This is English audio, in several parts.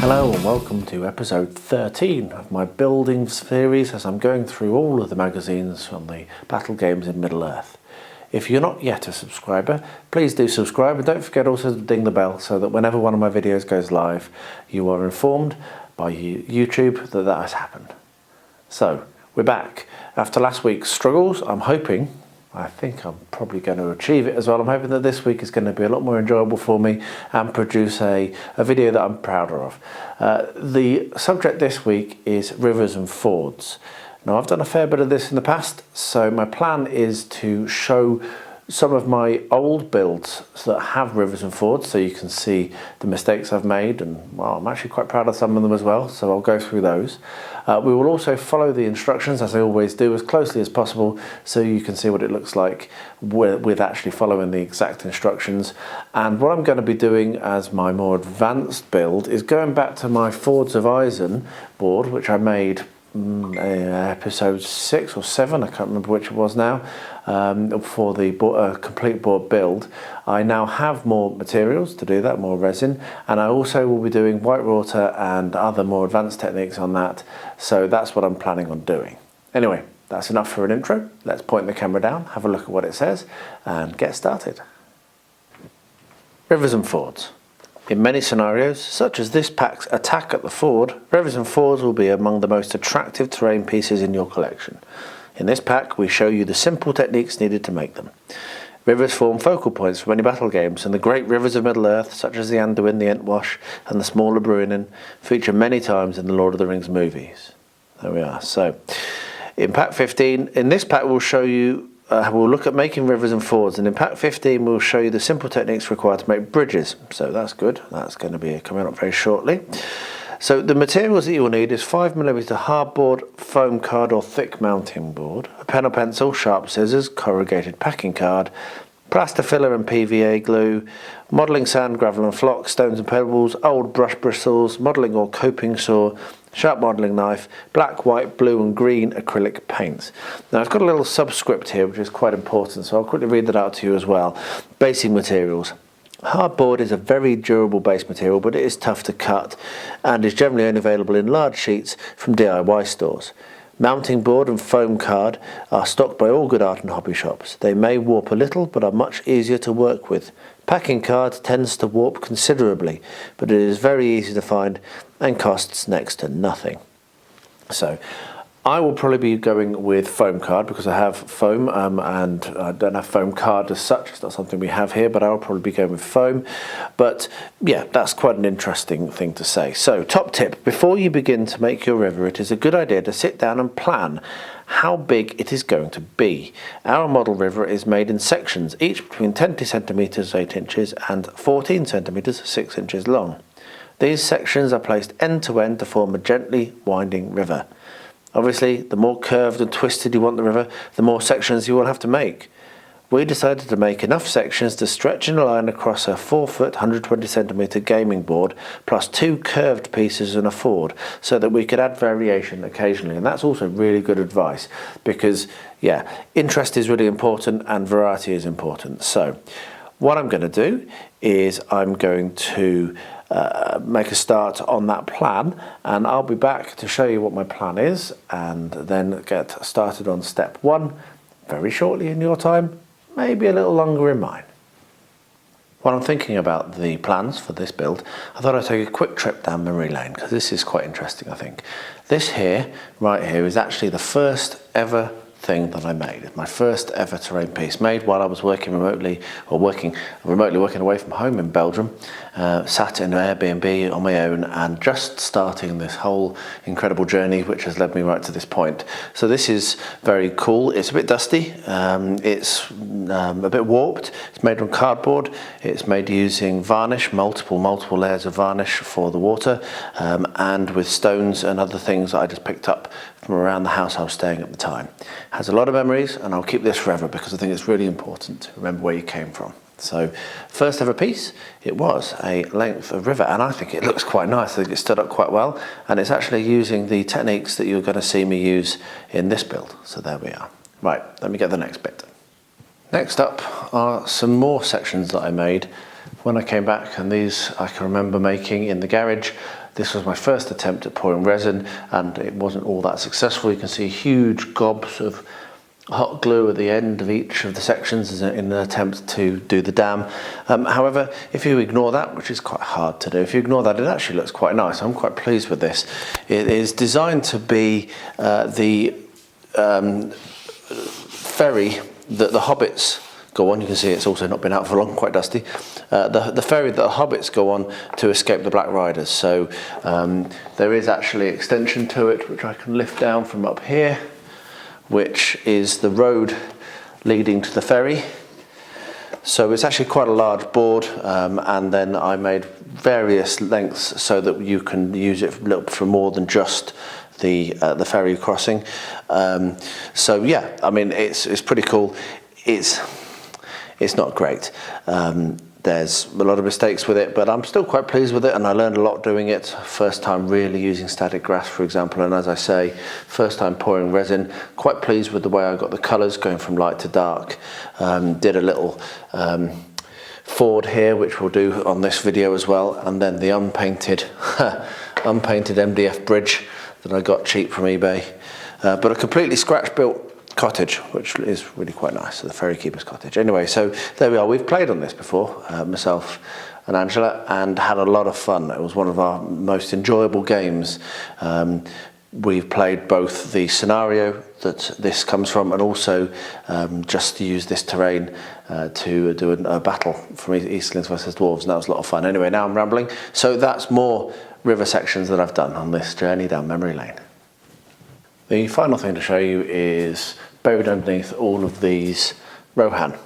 Hello and welcome to episode 13 of my building series as I'm going through all of the magazines on the battle games in Middle-earth. If you're not yet a subscriber, please do subscribe and don't forget also to ding the bell so that whenever one of my videos goes live, you are informed by YouTube that that has happened. So, we're back. After last week's struggles, I think I'm probably going to achieve it as well. I'm hoping that this week is going to be a lot more enjoyable for me and produce a video that I'm prouder of. The subject this week is rivers and fords. Now, I've done a fair bit of this in the past, so my plan is to show some of my old builds that have rivers and fords so you can see the mistakes I've made, and well, I'm actually quite proud of some of them as well, so I'll go through those. We will also follow the instructions, as I always do, as closely as possible so you can see what it looks like with actually following the exact instructions. And what I'm going to be doing as my more advanced build is going back to my Fords of Isen board, which I made episode 6 or 7, I can't remember which it was now, for the complete board build. I now have more materials to do that, more resin, and I also will be doing white water and other more advanced techniques on that, so that's what I'm planning on doing. Anyway, that's enough for an intro. Let's point the camera down, have a look at what it says, and get started. Rivers and fords. In many scenarios, such as this pack's attack at the ford, rivers and fords will be among the most attractive terrain pieces in your collection. In this pack, we show you the simple techniques needed to make them. Rivers form focal points for many battle games, and the great rivers of Middle-earth, such as the Anduin, the Entwash, and the smaller Bruinen, feature many times in the Lord of the Rings movies. There we are. So, in pack 15, in this pack we'll show you we'll look at making rivers and fords, and in pack 15 we'll show you the simple techniques required to make bridges. So that's good, that's going to be coming up very shortly. So the materials that you will need is 5mm hardboard, foam card or thick mounting board, a pen or pencil, sharp scissors, corrugated packing card, plaster filler and PVA glue, modelling sand, gravel and flock, stones and pebbles, old brush bristles, modelling or coping saw, sharp modelling knife, black, white, blue and green acrylic paints. Now I've got a little subscript here which is quite important, so I'll quickly read that out to you as well. Basic materials. Hardboard is a very durable base material, but it is tough to cut and is generally only available in large sheets from DIY stores. Mounting board and foam card are stocked by all good art and hobby shops. They may warp a little, but are much easier to work with. Packing card tends to warp considerably, but it is very easy to find and costs next to nothing. So, I will probably be going with foam card because I have foam and I don't have foam card as such. It's not something we have here, but I'll probably be going with foam. But yeah, that's quite an interesting thing to say. So, top tip, before you begin to make your river, it is a good idea to sit down and plan how big it is going to be. Our model river is made in sections, each between 20 centimetres 8 inches and 14 centimetres 6 inches long. These sections are placed end to end to form a gently winding river. Obviously, the more curved and twisted you want the river, the more sections you will have to make. We decided to make enough sections to stretch in a line across a 4-foot 120 centimetre gaming board plus 2 curved pieces and a ford so that we could add variation occasionally, and that's also really good advice because yeah, interest is really important and variety is important. So what I'm going to do is I'm going to make a start on that plan, and I'll be back to show you what my plan is and then get started on step 1 very shortly in your time, maybe a little longer in mine. While I'm thinking about the plans for this build, I thought I'd take a quick trip down memory lane because this is quite interesting, I think. This here, right here, is actually the first ever thing that I made. It's my first ever terrain piece made while I was working remotely working away from home in Belgium, sat in an Airbnb on my own and just starting this whole incredible journey which has led me right to this point. So this is very cool. It's a bit dusty, it's a bit warped. It's made on cardboard. It's made using varnish, multiple layers of varnish for the water, and with stones and other things that I just picked up from around the house I was staying at the time. Has a lot of memories, and I'll keep this forever because I think it's really important to remember where you came from. So, first ever piece, it was a length of river, and I think it looks quite nice. I think it stood up quite well, and it's actually using the techniques that you're going to see me use in this build. So there we are. Right, let me get the next bit. Next up are some more sections that I made when I came back, and these I can remember making in the garage. This was my first attempt at pouring resin, and it wasn't all that successful. You can see huge gobs of hot glue at the end of each of the sections in an attempt to do the dam. However, if you ignore that, which is quite hard to do, if you ignore that, it actually looks quite nice. I'm quite pleased with this. It is designed to be the ferry that the hobbits go on. You can see it's also not been out for long, quite dusty. The ferry that the hobbits go on to escape the Black Riders. So there is actually extension to it, which I can lift down from up here, which is the road leading to the ferry. So it's actually quite a large board, and then I made various lengths so that you can use it for more than just the ferry crossing. So yeah, I mean it's pretty cool. It's not great. There's a lot of mistakes with it, but I'm still quite pleased with it, and I learned a lot doing it. First time really using static grass, for example, and as I say, first time pouring resin. Quite pleased with the way I got the colours going from light to dark. Did a little Ford here, which we'll do on this video as well, and then the unpainted MDF bridge that I got cheap from eBay. But a completely scratch built cottage, which is really quite nice, so the ferry keeper's cottage. Anyway, so there we are. We've played on this before, myself and Angela, and had a lot of fun. It was one of our most enjoyable games. We've played both the scenario that this comes from, and also just to use this terrain to do a battle from Easterlings versus Dwarves, and that was a lot of fun. Anyway, now I'm rambling. So that's more river sections that I've done on this journey down memory lane. The final thing to show you is buried underneath all of these Rohan.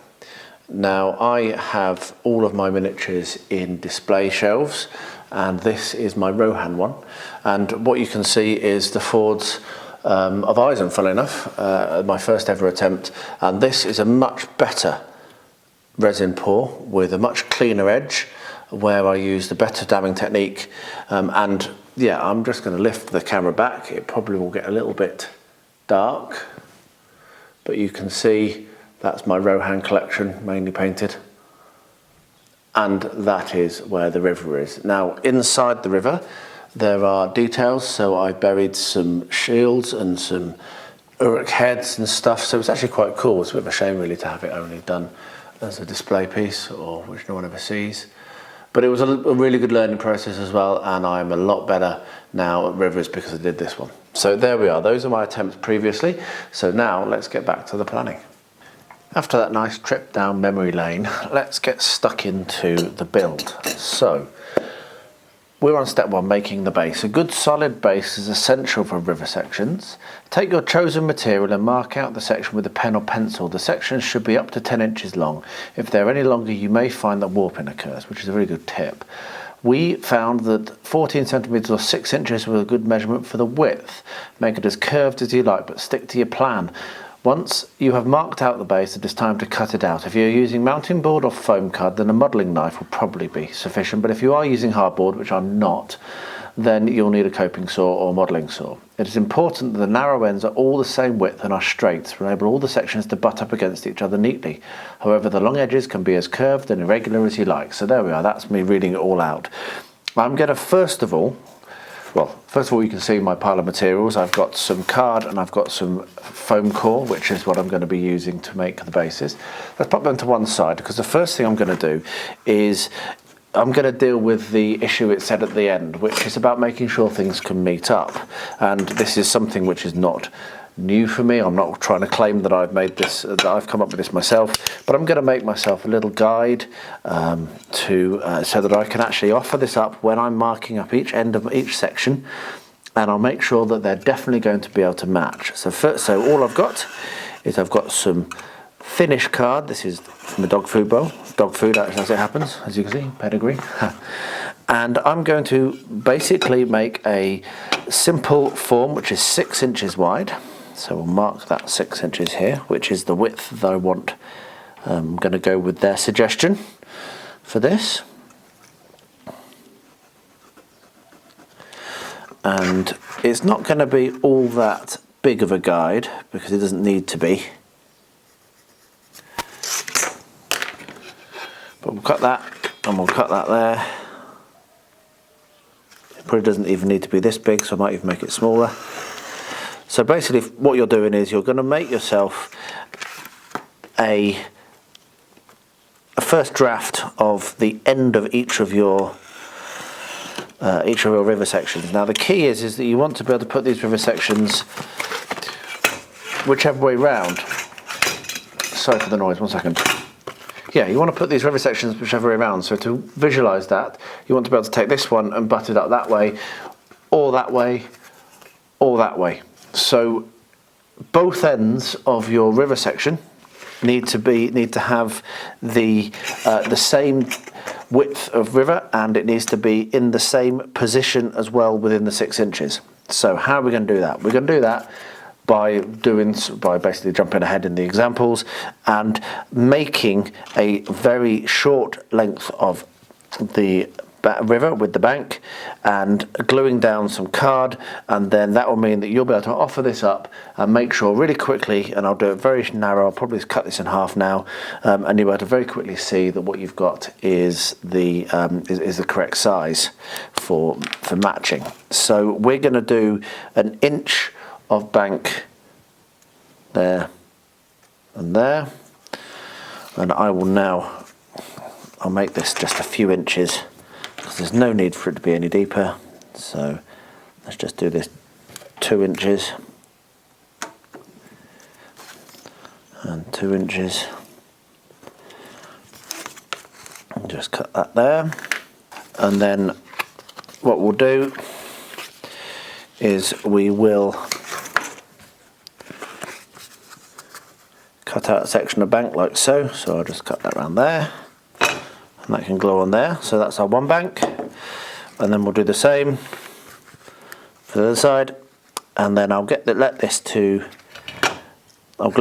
Now I have all of my miniatures in display shelves, and this is my Rohan one. And what you can see is the Fords of Isen, funnily enough, my first ever attempt. And this is a much better resin pour with a much cleaner edge, where I used a better damming technique. And yeah, I'm just going to lift the camera back. It probably will get a little bit dark, but you can see that's my Rohan collection, mainly painted. And that is where the river is. Now, inside the river, there are details. So I buried some shields and some Uruk heads and stuff. So it's actually quite cool. It's a bit of a shame really to have it only done as a display piece, or which no one ever sees. But it was a really good learning process as well, and I'm a lot better now at rivers because I did this one. So there we are, those are my attempts previously. So now let's get back to the planning. After that nice trip down memory lane, let's get stuck into the build. So we're on step one, making the base. A good solid base is essential for river sections. Take your chosen material and mark out the section with a pen or pencil. The sections should be up to 10 inches long. If they're any longer, you may find that warping occurs, which is a very good tip. We found that 14 centimeters or 6 inches was a good measurement for the width. Make it as curved as you like, but stick to your plan. Once you have marked out the base, it is time to cut it out. If you're using mounting board or foam card, then a modelling knife will probably be sufficient. But if you are using hardboard, which I'm not, then you'll need a coping saw or modelling saw. It is important that the narrow ends are all the same width and are straight to enable all the sections to butt up against each other neatly. However, the long edges can be as curved and irregular as you like. So there we are, that's me reading it all out. I'm going to first of all, you can see my pile of materials. I've got some card and I've got some foam core, which is what I'm going to be using to make the bases. Let's pop them to one side, because the first thing I'm going to do is I'm going to deal with the issue it said at the end, which is about making sure things can meet up. And this is something which is not new for me. I'm not trying to claim that I've made this, that I've come up with this myself, but I'm going to make myself a little guide so that I can actually offer this up when I'm marking up each end of each section, and I'll make sure that they're definitely going to be able to match. So all I've got is I've got some finish card. This is from a dog food bowl. Dog food, as it happens, as you can see, pedigree. And I'm going to basically make a simple form which is 6 inches wide. So we'll mark that 6 inches here, which is the width that I want. I'm going to go with their suggestion for this. And it's not going to be all that big of a guide, because it doesn't need to be. But we'll cut that and and we'll cut that there. It probably doesn't even need to be this big, so I might even make it smaller. So basically what you're doing is you're going to make yourself a first draft of the end of each of your river sections. Now the key is that you want to be able to put these river sections whichever way round. Sorry for the noise, 1 second. Yeah, you want to put these river sections whichever way around. So to visualise that, you want to be able to take this one and butt it up that way, or that way, or that way. So both ends of your river section need to have the same width of river, and it needs to be in the same position as well within the 6 inches. So how are we going to do that? We're going to do that by basically jumping ahead in the examples and making a very short length of the river with the bank and gluing down some card, and then that will mean that you'll be able to offer this up and make sure really quickly, and I'll do it very narrow, I'll probably cut this in half now, and you'll be able to very quickly see that what you've got is the correct size for matching. So we're going to do 1 inch of bank there and there, and I'll make this just a few inches because there's no need for it to be any deeper. So let's just do this 2 inches and 2 inches, and just cut that there. And then what we'll do is we will cut out a section of bank like so. So I'll just cut that around there, and that can glue on there. So that's our one bank, and then we'll do the same for the other side. And then I'll glue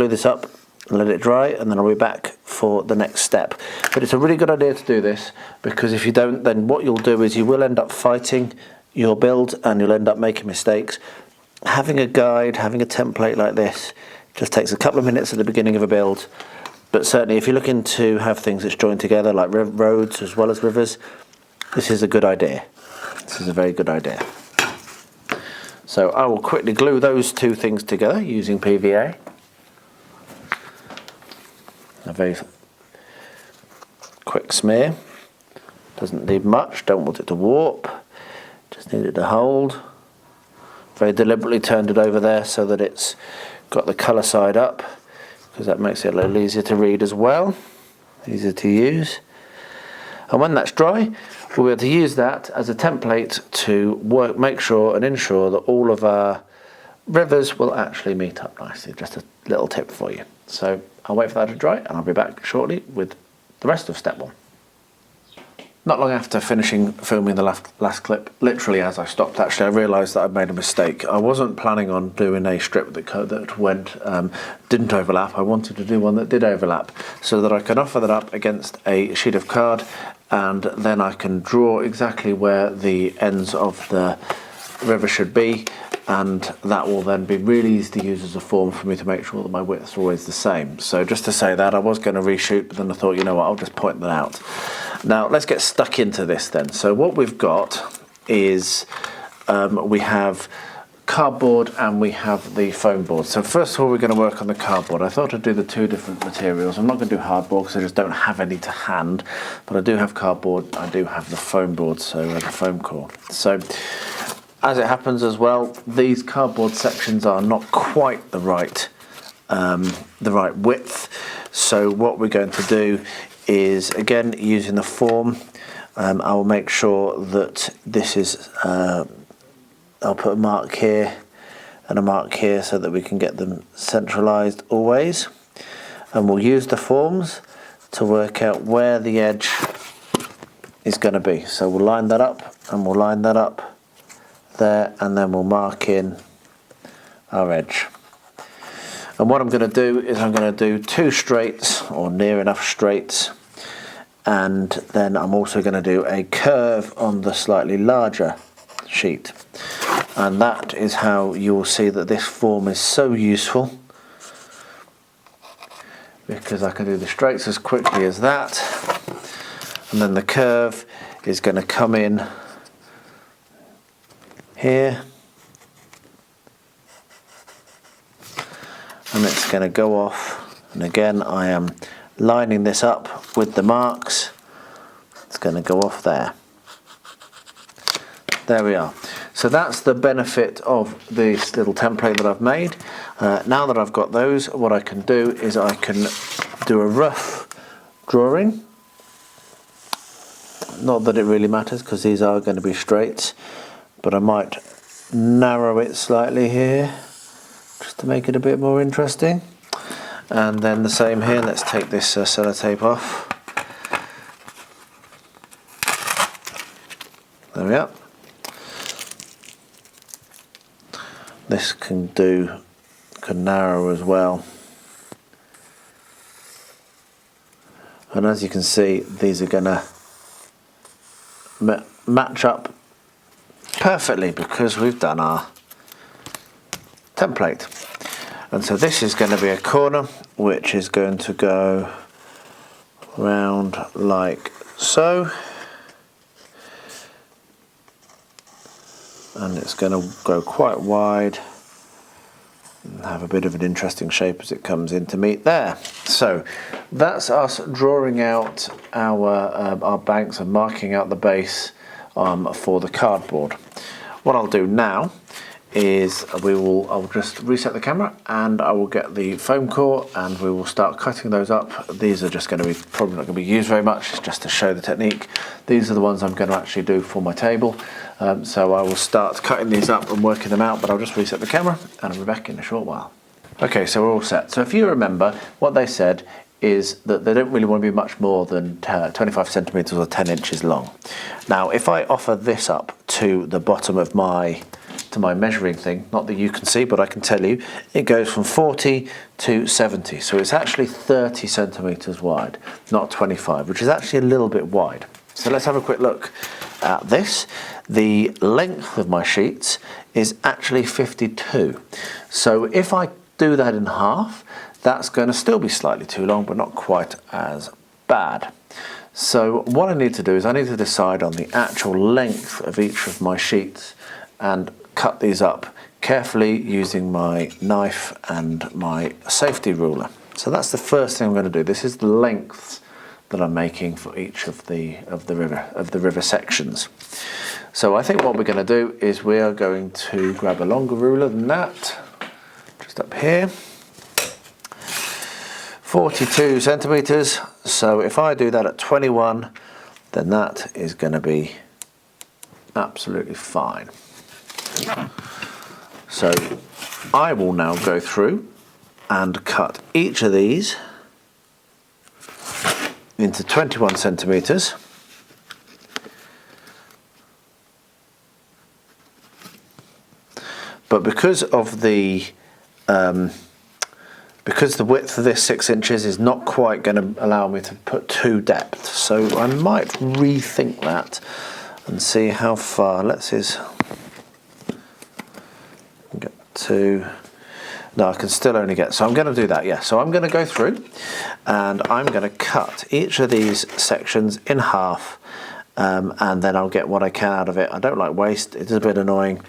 this up and let it dry, and then I'll be back for the next step. But it's a really good idea to do this, because if you don't, then what you'll do is you will end up fighting your build and you'll end up making mistakes. Having a guide, having a template like this just takes a couple of minutes at the beginning of a build, but certainly if you're looking to have things that's joined together like roads as well as rivers, this is a good idea. This is a very good idea. So I will quickly glue those two things together using PVA. A very quick smear, doesn't need much, don't want it to warp, just need it to hold. Very deliberately turned it over there so that it's got the colour side up, because that makes it a little easier to read as well, easier to use. And when that's dry, we'll be able to use that as a template to make sure and ensure that all of our rivers will actually meet up nicely. Just a little tip for you. So I'll wait for that to dry and I'll be back shortly with the rest of step 1. Not long after finishing filming the last clip, literally as I stopped actually, I realised that I'd made a mistake. I wasn't planning on doing a strip that didn't overlap. I wanted to do one that did overlap so that I can offer that up against a sheet of card, and then I can draw exactly where the ends of the river should be, and that will then be really easy to use as a form for me to make sure that my widths are always the same. So just to say that, I was going to reshoot, but then I thought, you know what, I'll just point that out. Now let's get stuck into this then. So what we've got is we have cardboard and we have the foam board. So first of all, we're going to work on the cardboard. I thought I'd do the two different materials. I'm not going to do hardboard because I just don't have any to hand, but I do have cardboard, I do have the foam board, so the foam core. So as it happens as well, these cardboard sections are not quite the right width. So what we're going to do is, again, using the form, I will make sure that this is, I'll put a mark here and a mark here so that we can get them centralised always. And we'll use the forms to work out where the edge is going to be. So we'll line that up and we'll line that up there, and then we'll mark in our edge. And what I'm going to do is I'm going to do 2 straights, or near enough straights, and then I'm also going to do a curve on the slightly larger sheet. And that is how you will see that this form is so useful, because I can do the straights as quickly as that, and then the curve is going to come in here, and it's going to go off, and again I am lining this up with the marks. It's going to go off there. There we are. So that's the benefit of this little template that I've made. Now that I've got those, what I can do is I can do a rough drawing. Not that it really matters because these are going to be straights, but I might narrow it slightly here just to make it a bit more interesting. And then the same here. Let's take this sellotape off. There we are. This can narrow as well. And as you can see, these are going to match up perfectly because we've done our template. And so this is going to be a corner which is going to go round like so. And it's going to go quite wide and have a bit of an interesting shape as it comes in to meet there. So that's us drawing out our banks and marking out the base for the cardboard. What I'll do now is I'll just reset the camera and I will get the foam core and we will start cutting those up. These are just going to be probably not going to be used very much, it's just to show the technique. These are the ones I'm going to actually do for my table. So I will start cutting these up and working them out, but I'll just reset the camera and I'll be back in a short while. Okay, so we're all set. So if you remember, what they said is that they don't really want to be much more than 25 centimeters or 10 inches long. Now, if I offer this up to the bottom of my measuring thing, not that you can see, but I can tell you, it goes from 40 to 70. So it's actually 30 centimeters wide, not 25, which is actually a little bit wide. So let's have a quick look at this. The length of my sheets is actually 52. So if I do that in half, that's going to still be slightly too long, but not quite as bad. So what I need to do is I need to decide on the actual length of each of my sheets and cut these up carefully using my knife and my safety ruler. So that's the first thing I'm going to do. This is the lengths that I'm making for each of the river sections. So I think what we're going to do is we are going to grab a longer ruler than that, just up here, 42 centimeters. So if I do that at 21, then that is going to be absolutely fine. So I will now go through and cut each of these into 21 centimeters. But because of the width of this 6 inches is not quite going to allow me to put too depth, so I might rethink that and see how far. Let's see. Get to. No, I can still only get. So I'm going to do that. Yeah. So I'm going to go through, and I'm going to cut each of these sections in half, and then I'll get what I can out of it. I don't like waste. It is a bit annoying,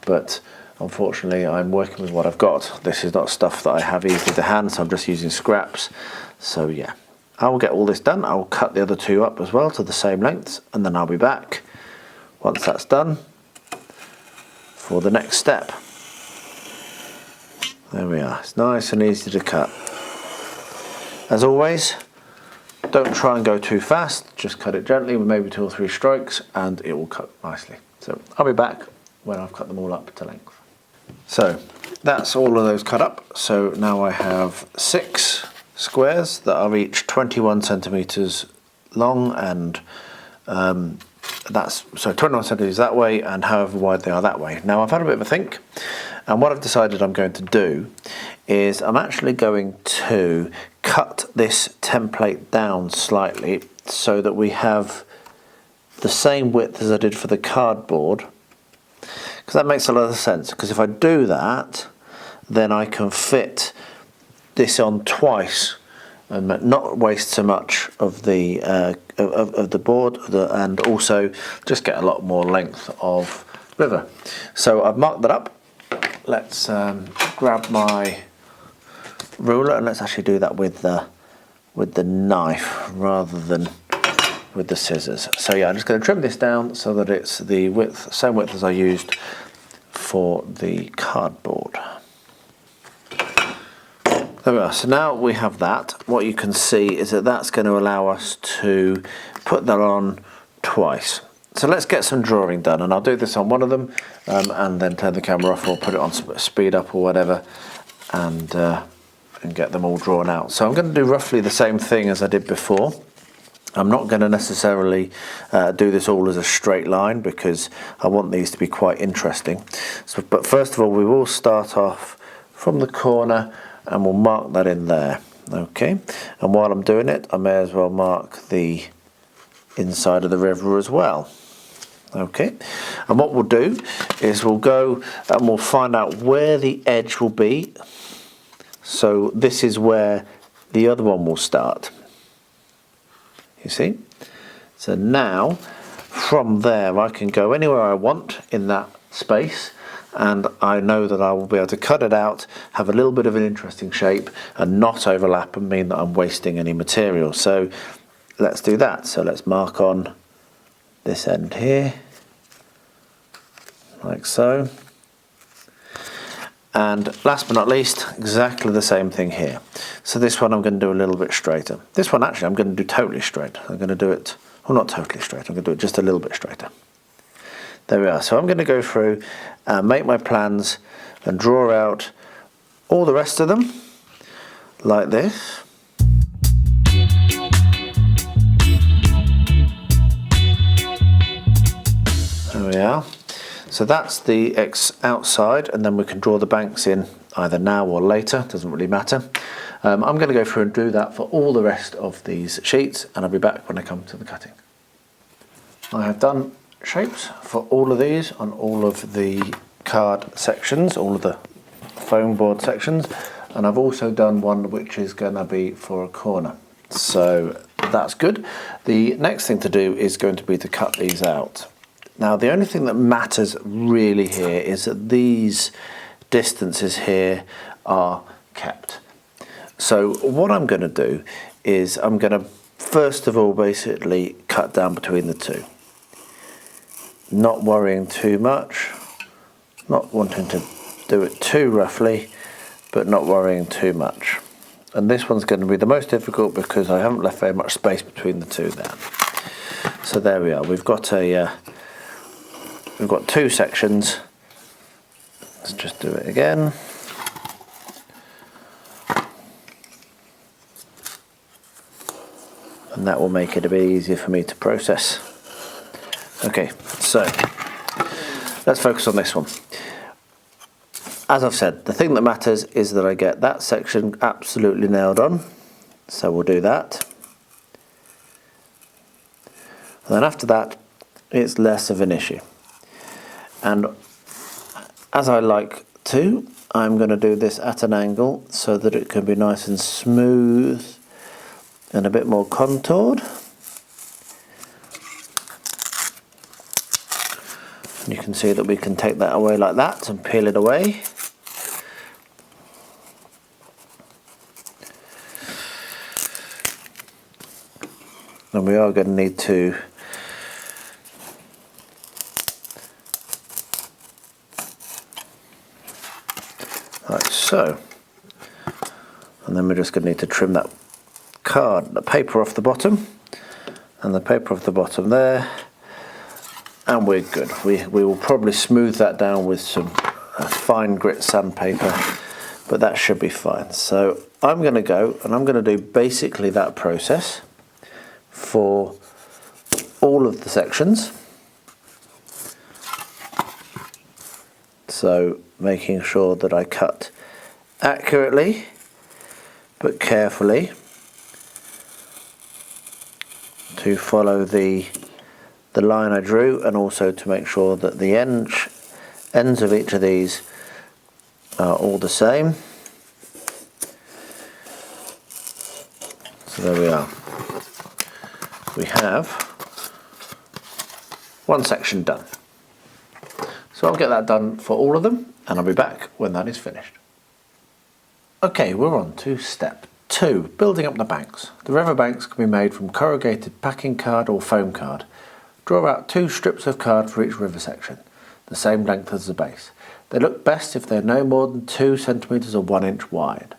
but unfortunately, I'm working with what I've got. This is not stuff that I have easily to hand, so I'm just using scraps. So yeah, I will get all this done. I will cut the other two up as well to the same lengths, and then I'll be back once that's done for the next step. There we are. It's nice and easy to cut. As always, don't try and go too fast. Just cut it gently with maybe 2 or 3 strokes, and it will cut nicely. So I'll be back when I've cut them all up to length. So that's all of those cut up. So now I have 6 squares that are each 21 centimeters long, and that's 21 centimeters that way and however wide they are that way. Now I've had a bit of a think, and what I've decided I'm going to do is I'm actually going to cut this template down slightly so that we have the same width as I did for the cardboard, because that makes a lot of sense. Because if I do that, then I can fit this on twice and not waste so much of the board, and also just get a lot more length of river. So I've marked that up. Let's grab my ruler and let's actually do that with the knife rather than with the scissors. So yeah, I'm just going to trim this down so that it's the width, same width as I used for the cardboard. There we are. So now we have that. What you can see is that that's going to allow us to put that on twice. So let's get some drawing done, and I'll do this on one of them and then turn the camera off or put it on speed up or whatever, and get them all drawn out. So I'm going to do roughly the same thing as I did before. I'm not going to necessarily do this all as a straight line because I want these to be quite interesting. So, but first of all, we will start off from the corner and we'll mark that in there. Okay, and while I'm doing it, I may as well mark the inside of the river as well. Okay, and what we'll do is we'll go and we'll find out where the edge will be. So this is where the other one will start. You see? So now from there I can go anywhere I want in that space, and I know that I will be able to cut it out, have a little bit of an interesting shape and not overlap and mean that I'm wasting any material. So let's do that. So let's mark on this end here, like so. And last but not least, exactly the same thing here. So this one I'm going to do a little bit straighter. This one actually I'm going to do totally straight. I'm going to do it, well, not totally straight, I'm going to do it just a little bit straighter. There we are. So I'm going to go through and make my plans and draw out all the rest of them like this. There we are. So that's the outside, and then we can draw the banks in either now or later, doesn't really matter. I'm going to go through and do that for all the rest of these sheets, and I'll be back when I come to the cutting. I have done shapes for all of these on all of the card sections, all of the foam board sections, and I've also done one which is going to be for a corner. So that's good. The next thing to do is going to be to cut these out. Now the only thing that matters really here is that these distances here are kept. So what I'm going to do is I'm going to first of all basically cut down between the two. Not worrying too much, not wanting to do it too roughly, but not worrying too much. And this one's going to be the most difficult because I haven't left very much space between the two there. So there we are. We've got two sections. Let's just do it again. And that will make it a bit easier for me to process. Okay, so let's focus on this one. As I've said, the thing that matters is that I get that section absolutely nailed on. So we'll do that. And then after that, it's less of an issue. And as I like to, I'm going to do this at an angle so that it can be nice and smooth and a bit more contoured. And you can see that we can take that away like that and peel it away. And we are going to need to like so, and then we're just going to need to trim that the paper off the bottom, and the paper off the bottom there, and we're good. We will probably smooth that down with some fine grit sandpaper, but that should be fine. So I'm going to go and I'm going to do basically that process for all of the sections. So making sure that I cut accurately but carefully to follow the line I drew, and also to make sure that the ends of each of these are all the same. So there we are. We have one section done. So I'll get that done for all of them, and I'll be back when that is finished. Okay, we're on to step 2, building up the banks. The river banks can be made from corrugated packing card or foam card. Draw out 2 strips of card for each river section, the same length as the base. They look best if they're no more than 2 centimetres or 1 inch wide,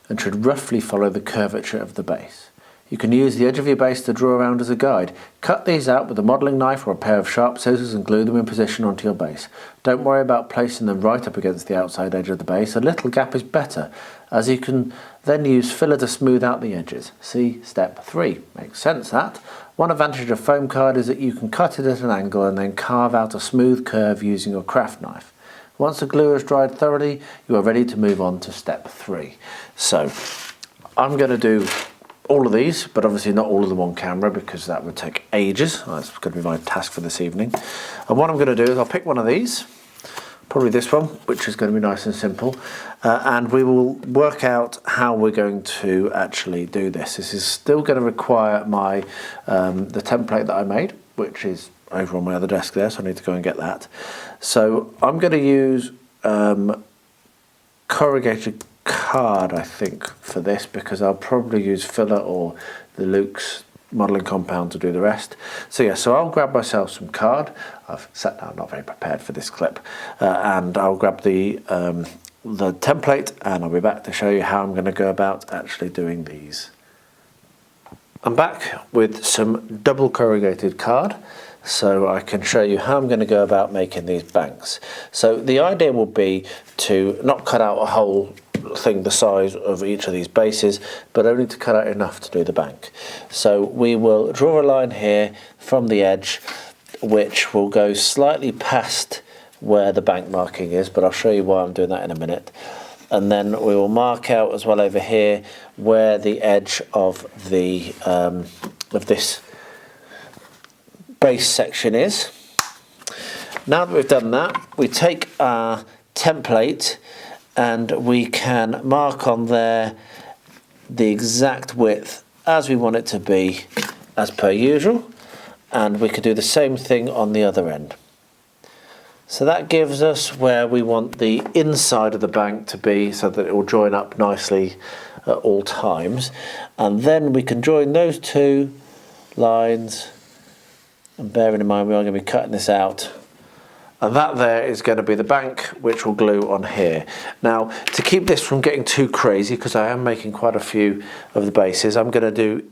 and should roughly follow the curvature of the base. You can use the edge of your base to draw around as a guide. Cut these out with a modelling knife or a pair of sharp scissors and glue them in position onto your base. Don't worry about placing them right up against the outside edge of the base. A little gap is better, as you can then use filler to smooth out the edges. See step 3. Makes sense, that. One advantage of foam card is that you can cut it at an angle and then carve out a smooth curve using your craft knife. Once the glue has dried thoroughly, you are ready to move on to step 3. So I'm going to do all of these, but obviously not all of them on camera because that would take ages. That's going to be my task for this evening. And what I'm going to do is I'll pick one of these, probably this one, which is going to be nice and simple, and we will work out how we're going to actually do this. This is still going to require my the template that I made, which is over on my other desk there, so I need to go and get that. So I'm going to use corrugated card, I think, for this, because I'll probably use filler or the Luke's modelling compound to do the rest. So yeah, so I'll grab myself some card. I've sat down not very prepared for this clip, and I'll grab the template, and I'll be back to show you how I'm going to go about actually doing these. I'm back with some double corrugated card, so I can show you how I'm going to go about making these banks. So the idea will be to not cut out a whole thing the size of each of these bases, but only to cut out enough to do the bank. So we will draw a line here from the edge, which will go slightly past where the bank marking is, but I'll show you why I'm doing that in a minute. And then we will mark out as well over here where the edge of the of this base section is. Now that we've done that, we take our template and we can mark on there the exact width as we want it to be, as per usual, and we could do the same thing on the other end. So that gives us where we want the inside of the bank to be, so that it will join up nicely at all times, and then we can join those 2 lines, and bearing in mind we are going to be cutting this out. And that there is going to be the bank, which will glue on here. Now, to keep this from getting too crazy, because I am making quite a few of the bases, I'm going to do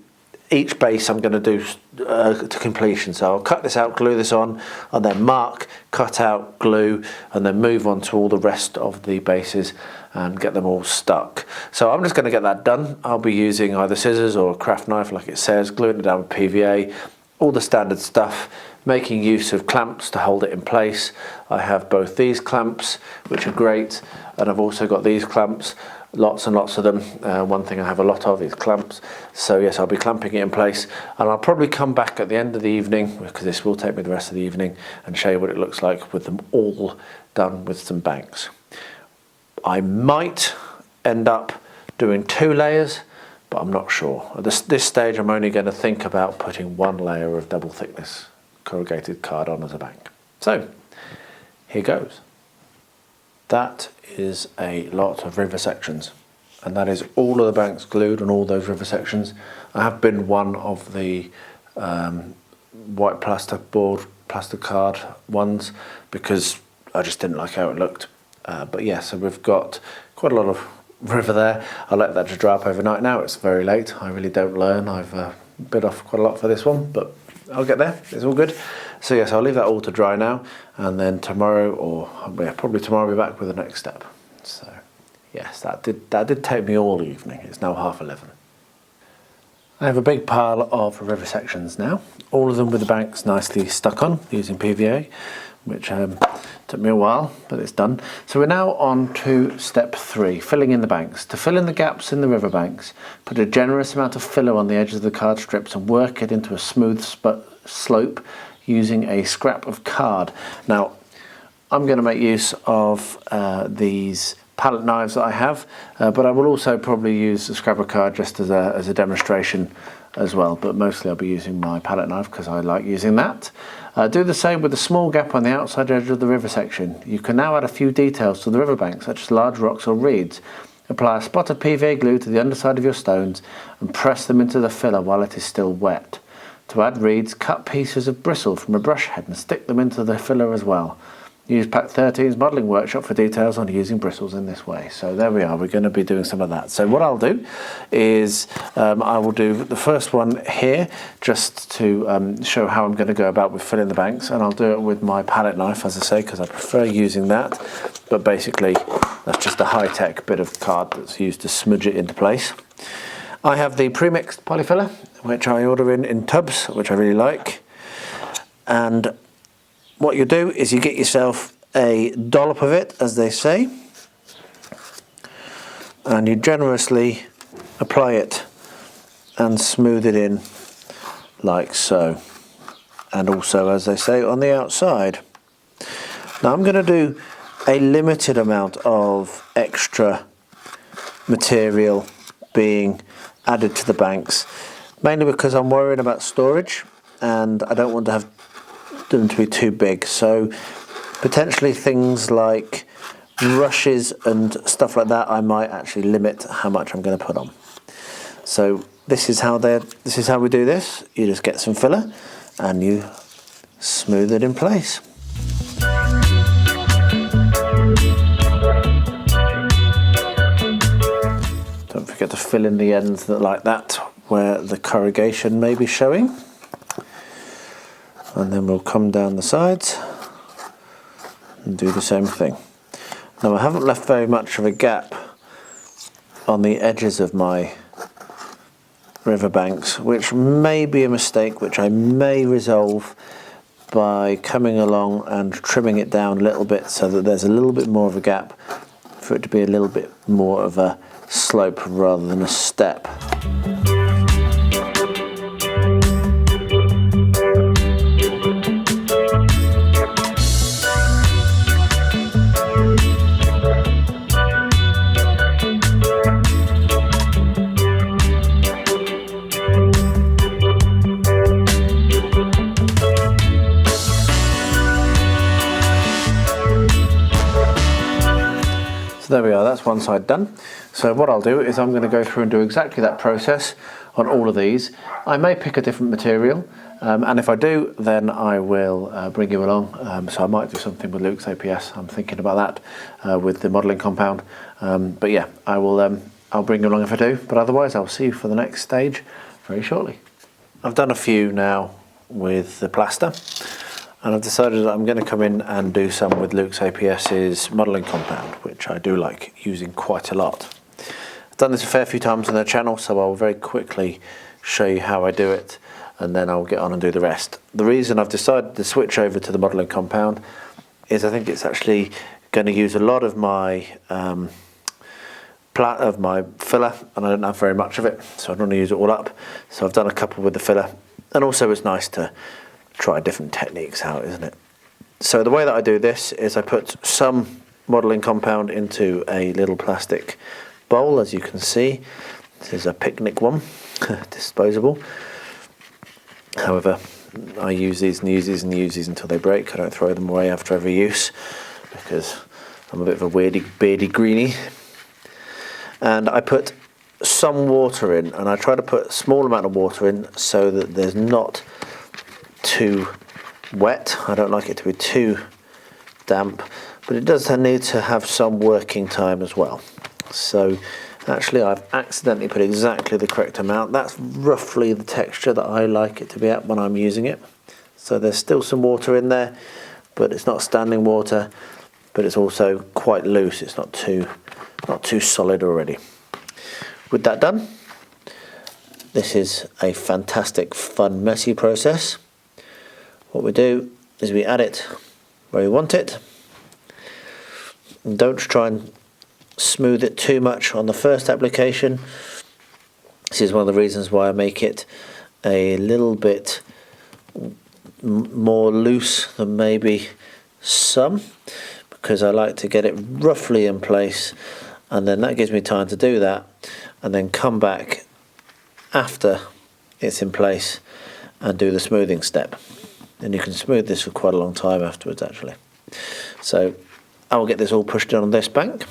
each base I'm going to do to completion. So I'll cut this out, glue this on, and then mark, cut out, glue, and then move on to all the rest of the bases and get them all stuck. So I'm just going to get that done. I'll be using either scissors or a craft knife, like it says, gluing it down with PVA, all the standard stuff, making use of clamps to hold it in place. I have both these clamps, which are great, and I've also got these clamps, lots and lots of them. One thing I have a lot of is clamps. So yes, I'll be clamping it in place, and I'll probably come back at the end of the evening, because this will take me the rest of the evening, and show you what it looks like with them all done with some banks. I might end up doing 2 layers, but I'm not sure. At this stage, I'm only going to think about putting 1 layer of double thickness corrugated card on as a bank. So here goes. That is a lot of river sections, and that is all of the banks glued on all those river sections. I have been one of the white plastic card ones, because I just didn't like how it looked. But yeah, so we've got quite a lot of river there. I'll let that just dry up overnight now. It's very late. I really don't learn. I've bit off quite a lot for this one, but I'll get there. It's all good. So yes, I'll leave that all to dry now, and then tomorrow, or yeah, probably tomorrow, I'll be back with the next step. So yes, that did take me all evening. It's now 11:30. I have a big pile of river sections now, all of them with the banks nicely stuck on using PVA, which took me a while, but it's done. So we're now on to step 3, filling in the banks. To fill in the gaps in the river banks, put a generous amount of filler on the edges of the card strips and work it into a smooth slope using a scrap of card. Now, I'm going to make use of these palette knives that I have, but I will also probably use the scrubber card just as a demonstration as well, but mostly I'll be using my palette knife because I like using that. Do the same with the small gap on the outside edge of the river section. You can now add a few details to the riverbank, such as large rocks or reeds. Apply a spot of PVA glue to the underside of your stones and press them into the filler while it is still wet. To add reeds, cut pieces of bristle from a brush head and stick them into the filler as well. Use Pack 13's modelling workshop for details on using bristles in this way. So there we are, we're going to be doing some of that. So what I'll do is I will do the first one here just to show how I'm going to go about with filling the banks, and I'll do it with my palette knife, as I say, because I prefer using that. But basically that's just a high-tech bit of card that's used to smudge it into place. I have the pre-mixed polyfiller, which I order in tubs, which I really like. And what you do is you get yourself a dollop of it, as they say, and you generously apply it and smooth it in like so, and also, as they say, on the outside. Now I'm going to do a limited amount of extra material being added to the banks, mainly because I'm worrying about storage and I don't want to have them to be too big. So potentially things like rushes and stuff like that, I might actually limit how much I'm going to put on. So this is how we do this. You just get some filler and you smooth it in place. Don't forget to fill in the ends like that where the corrugation may be showing. And then we'll come down the sides and do the same thing. Now I haven't left very much of a gap on the edges of my riverbanks, which may be a mistake, which I may resolve by coming along and trimming it down a little bit so that there's a little bit more of a gap for it to be a little bit more of a slope rather than a step. There we are, that's one side done. So what I'll do is I'm going to go through and do exactly that process on all of these. I may pick a different material, and if I do, then I will bring you along. So I might do something with Luke's APS. I'm thinking about that with the modelling compound. But yeah, I'll bring you along if I do. But otherwise, I'll see you for the next stage very shortly. I've done a few now with the plaster, and I've decided that I'm going to come in and do some with Luke's APS's modelling compound, which I do like using quite a lot. I've done this a fair few times on their channel, so I'll very quickly show you how I do it, and then I'll get on and do the rest. The reason I've decided to switch over to the modelling compound is I think it's actually going to use a lot of my filler, and I don't have very much of it, so I don't want to use it all up. So I've done a couple with the filler, and also it's nice to try different techniques out, isn't it? So the way that I do this is I put some modelling compound into a little plastic bowl, as you can see. This is a picnic one, disposable. However, I use these and use these and use these until they break. I don't throw them away after every use because I'm a bit of a beardy greenie. And I put some water in, and I try to put a small amount of water in so that there's not too wet. I don't like it to be too damp, but it does need to have some working time as well. So actually I've accidentally put exactly the correct amount. That's roughly the texture that I like it to be at when I'm using it. So there's still some water in there, but it's not standing water, but it's also quite loose. It's not too solid already. With that done, this is a fantastic, fun, messy process. What we do is we add it where we want it, and don't try and smooth it too much on the first application. This is one of the reasons why I make it a little bit more loose than maybe some, because I like to get it roughly in place, and then that gives me time to do that and then come back after it's in place and do the smoothing step. And you can smooth this for quite a long time afterwards actually. So I will get this all pushed in on this bank.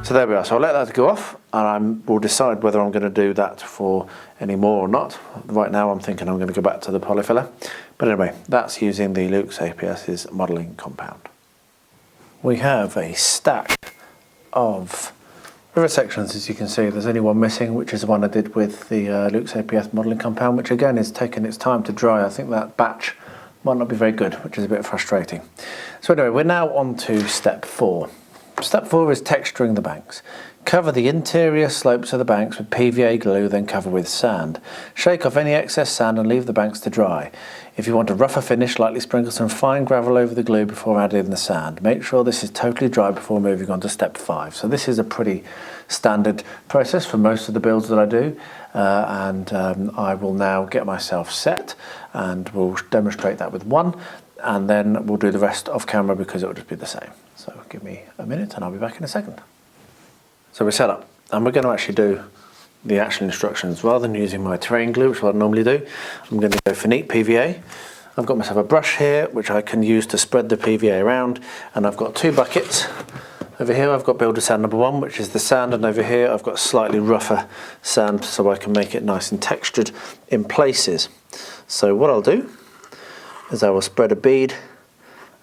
So there we are, so I'll let that go off and we'll decide whether I'm going to do that for any more or not. Right now I'm thinking I'm going to go back to the polyfiller. But anyway, that's using the Luke's APS's modelling compound. We have a stack of rivet sections, as you can see. There's only one missing, which is the one I did with the Luke's APS modelling compound, which again is taking its time to dry. I think that batch might not be very good, which is a bit frustrating. So anyway, we're now on to step 4. Step 4 is texturing the banks. Cover the interior slopes of the banks with PVA glue, then cover with sand. Shake off any excess sand and leave the banks to dry. If you want a rougher finish, lightly sprinkle some fine gravel over the glue before adding the sand. Make sure this is totally dry before moving on to step 5. So this is a pretty standard process for most of the builds that I do, and I will now get myself set and we'll demonstrate that with one, and then we'll do the rest off camera because it will just be the same. So give me a minute and I'll be back in a second. So we're set up and we're going to actually do the actual instructions rather than using my terrain glue, which is what I normally do. I'm going to go for neat PVA. I've got myself a brush here which I can use to spread the PVA around, and I've got 2 buckets. Over here I've got builder sand number 1, which is the sand, and over here I've got slightly rougher sand so I can make it nice and textured in places. So what I'll do is I will spread a bead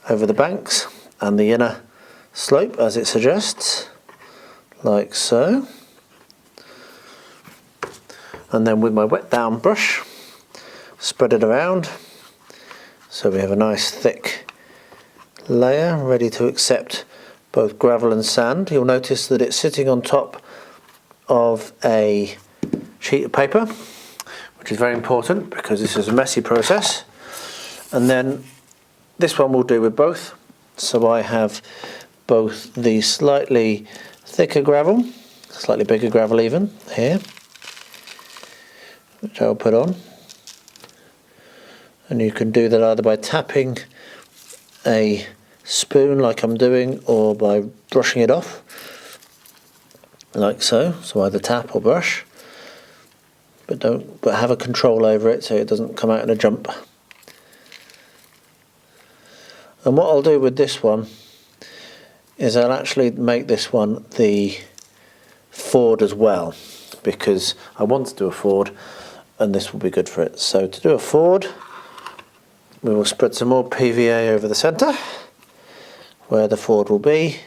over the banks and the inner slope as it suggests, like so. And then with my wet down brush, spread it around so we have a nice thick layer ready to accept both gravel and sand. You'll notice that it's sitting on top of a sheet of paper, which is very important because this is a messy process. And then this one we'll do with both. So I have both the slightly thicker gravel, slightly bigger gravel even, here, which I'll put on. And you can do that either by tapping a spoon like I'm doing, or by brushing it off, like so. So either tap or brush, but have a control over it so it doesn't come out in a jump. And what I'll do with this one is I'll actually make this one the Ford as well, because I want to do a Ford and this will be good for it. So to do a Ford, we will spread some more PVA over the centre where the Ford will be.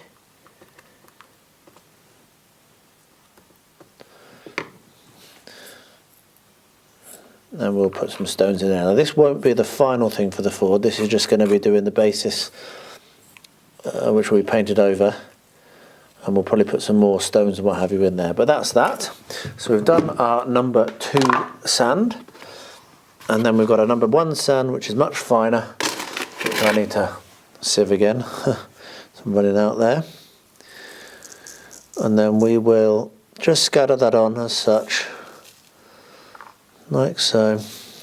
And we'll put some stones in there. Now this won't be the final thing for the Ford, this is just going to be doing the basis, which will be painted over, and we'll probably put some more stones and what have you in there. But that's that. So we've done our number 2 sand, and then we've got a number 1 sand which is much finer, which I need to sieve again. So I'm running out there. And then we will just scatter that on as such, like so.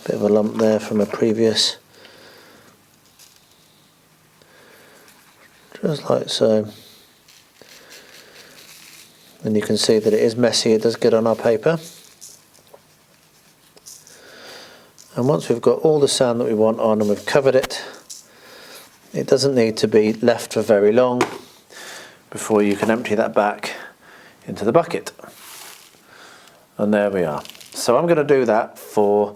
Bit of a lump there from a previous, just like so. And you can see that it is messy, it does get on our paper. And once we've got all the sand that we want on and we've covered it, It doesn't need to be left for very long before you can empty that back into the bucket. And there we are. So I'm going to do that for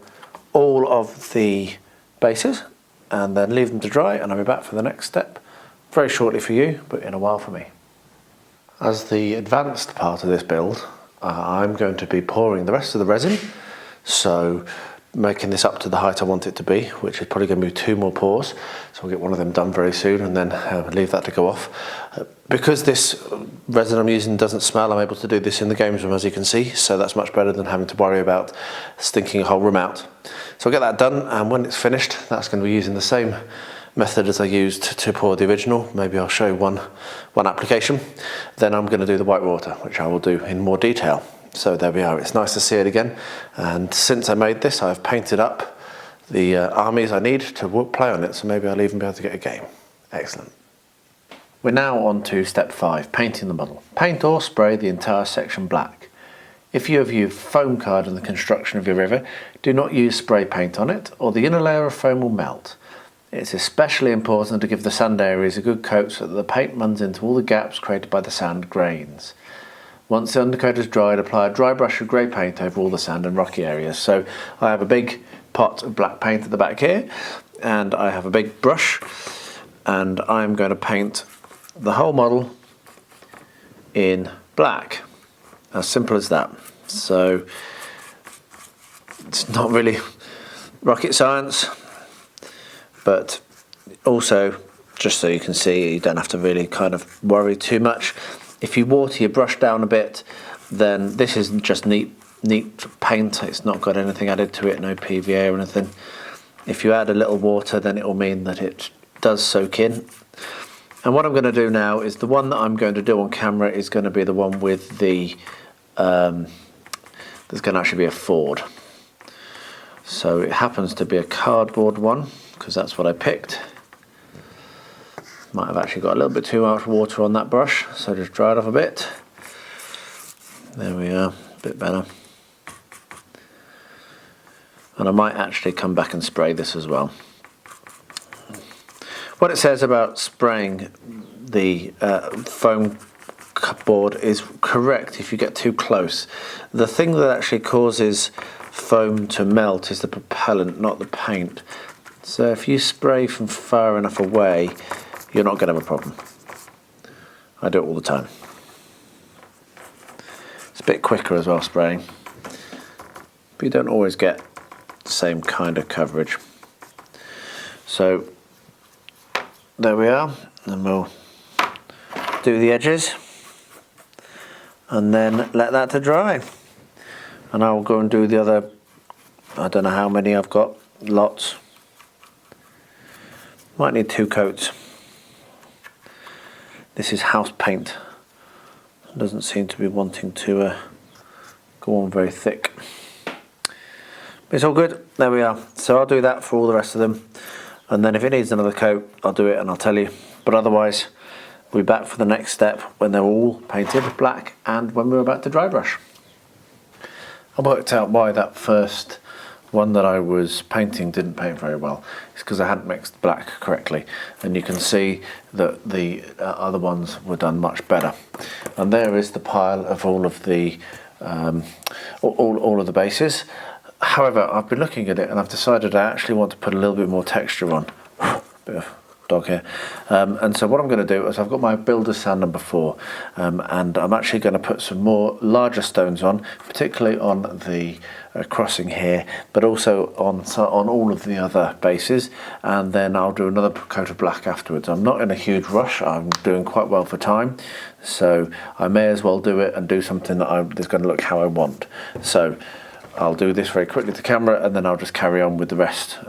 all of the bases and then leave them to dry, and I'll be back for the next step very shortly for you, but in a while for me. As the advanced part of this build, I'm going to be pouring the rest of the resin, so making this up to the height I want it to be, which is probably going to be 2 more pours, so I'll get one of them done very soon and then leave that to go off. Because this resin I'm using doesn't smell, I'm able to do this in the games room, as you can see, so that's much better than having to worry about stinking a whole room out. So I'll get that done, and when it's finished, that's going to be using the same method as I used to pour the original. Maybe I'll show you one application. Then I'm going to do the white water, which I will do in more detail. So there we are, it's nice to see it again, and since I made this I've painted up the armies I need to play on it, so maybe I'll even be able to get a game. Excellent. We're now on to step 5, painting the model. Paint or spray the entire section black. If you have used foam card in the construction of your river, do not use spray paint on it, or the inner layer of foam will melt. It's especially important to give the sand areas a good coat so that the paint runs into all the gaps created by the sand grains. Once the undercoat is dried, apply a dry brush of grey paint over all the sand and rocky areas. So I have a big pot of black paint at the back here, and I have a big brush, and I'm going to paint the whole model in black. As simple as that. So it's not really rocket science, but also just so you can see, you don't have to really kind of worry too much. If you water your brush down a bit, then this is just neat paint. It's not got anything added to it, no PVA or anything. If you add a little water, then it will mean that it does soak in. And what I'm going to do now is the one that I'm going to do on camera is going to be the one with the there's going to actually be a Ford. So it happens to be a cardboard one, because that's what I picked. Might have actually got a little bit too much water on that brush, so just dry it off a bit. There we are, a bit better. And I might actually come back and spray this as well. What it says about spraying the foam board is correct if you get too close. The thing that actually causes foam to melt is the propellant, not the paint. So if you spray from far enough away, you're not going to have a problem. I do it all the time. It's a bit quicker as well, spraying, but you don't always get the same kind of coverage. So there we are, and we'll do the edges and then let that to dry, and I will go and do the other, I don't know how many I've got, lots. Might need 2 coats. This is house paint. It doesn't seem to be wanting to go on very thick. But it's all good. There we are. So I'll do that for all the rest of them. And then if it needs another coat, I'll do it and I'll tell you. But otherwise, we'll be back for the next step when they're all painted black and when we're about to dry brush. I worked out why that first one that I was painting didn't paint very well. It's because I hadn't mixed black correctly, and you can see that the other ones were done much better. And there is the pile of all of the all of the bases. However, I've been looking at it and I've decided I actually want to put a little bit more texture on. Bit of dog here. And so what I'm going to do is I've got my builder's sand number 4, and I'm actually going to put some more larger stones on, particularly on the crossing here, but also on all of the other bases, and then I'll do another coat of black afterwards. I'm not in a huge rush. I'm doing quite well for time, so I may as well do it and do something that's going to look how I want. So I'll do this very quickly to camera, and then I'll just carry on with the rest,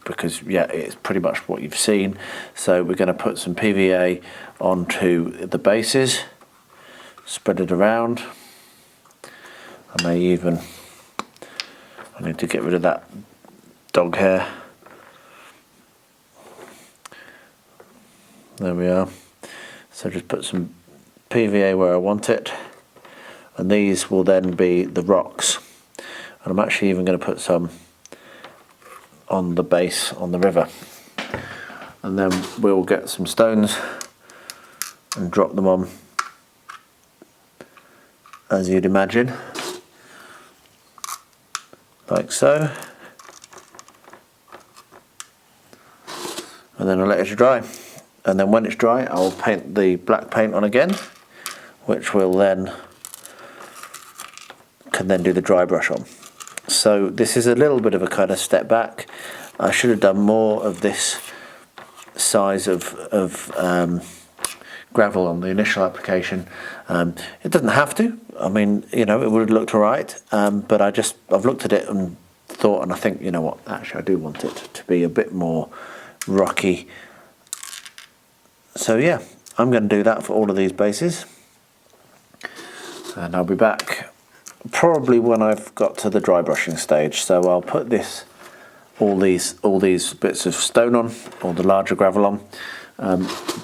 because yeah, it's pretty much what you've seen. So we're going to put some PVA onto the bases, spread it around. I need to get rid of that dog hair. There we are. So just put some PVA where I want it, and these will then be the rocks. And I'm actually even going to put some on the base on the river. and then we'll get some stones and drop them on, as you'd imagine, like so, and then I'll let it dry, and then when it's dry I'll paint the black paint on again, which will then can then do the dry brush on. So this is a little bit of a kind of step back. I should have done more of this size of gravel on the initial application. It doesn't have to. I mean, you know, it would have looked alright, but I've looked at it and thought, and I think, you know what, actually I do want it to be a bit more rocky. So yeah, I'm going to do that for all of these bases, and I'll be back probably when I've got to the dry brushing stage. So I'll put all these bits of stone on, or the larger gravel on,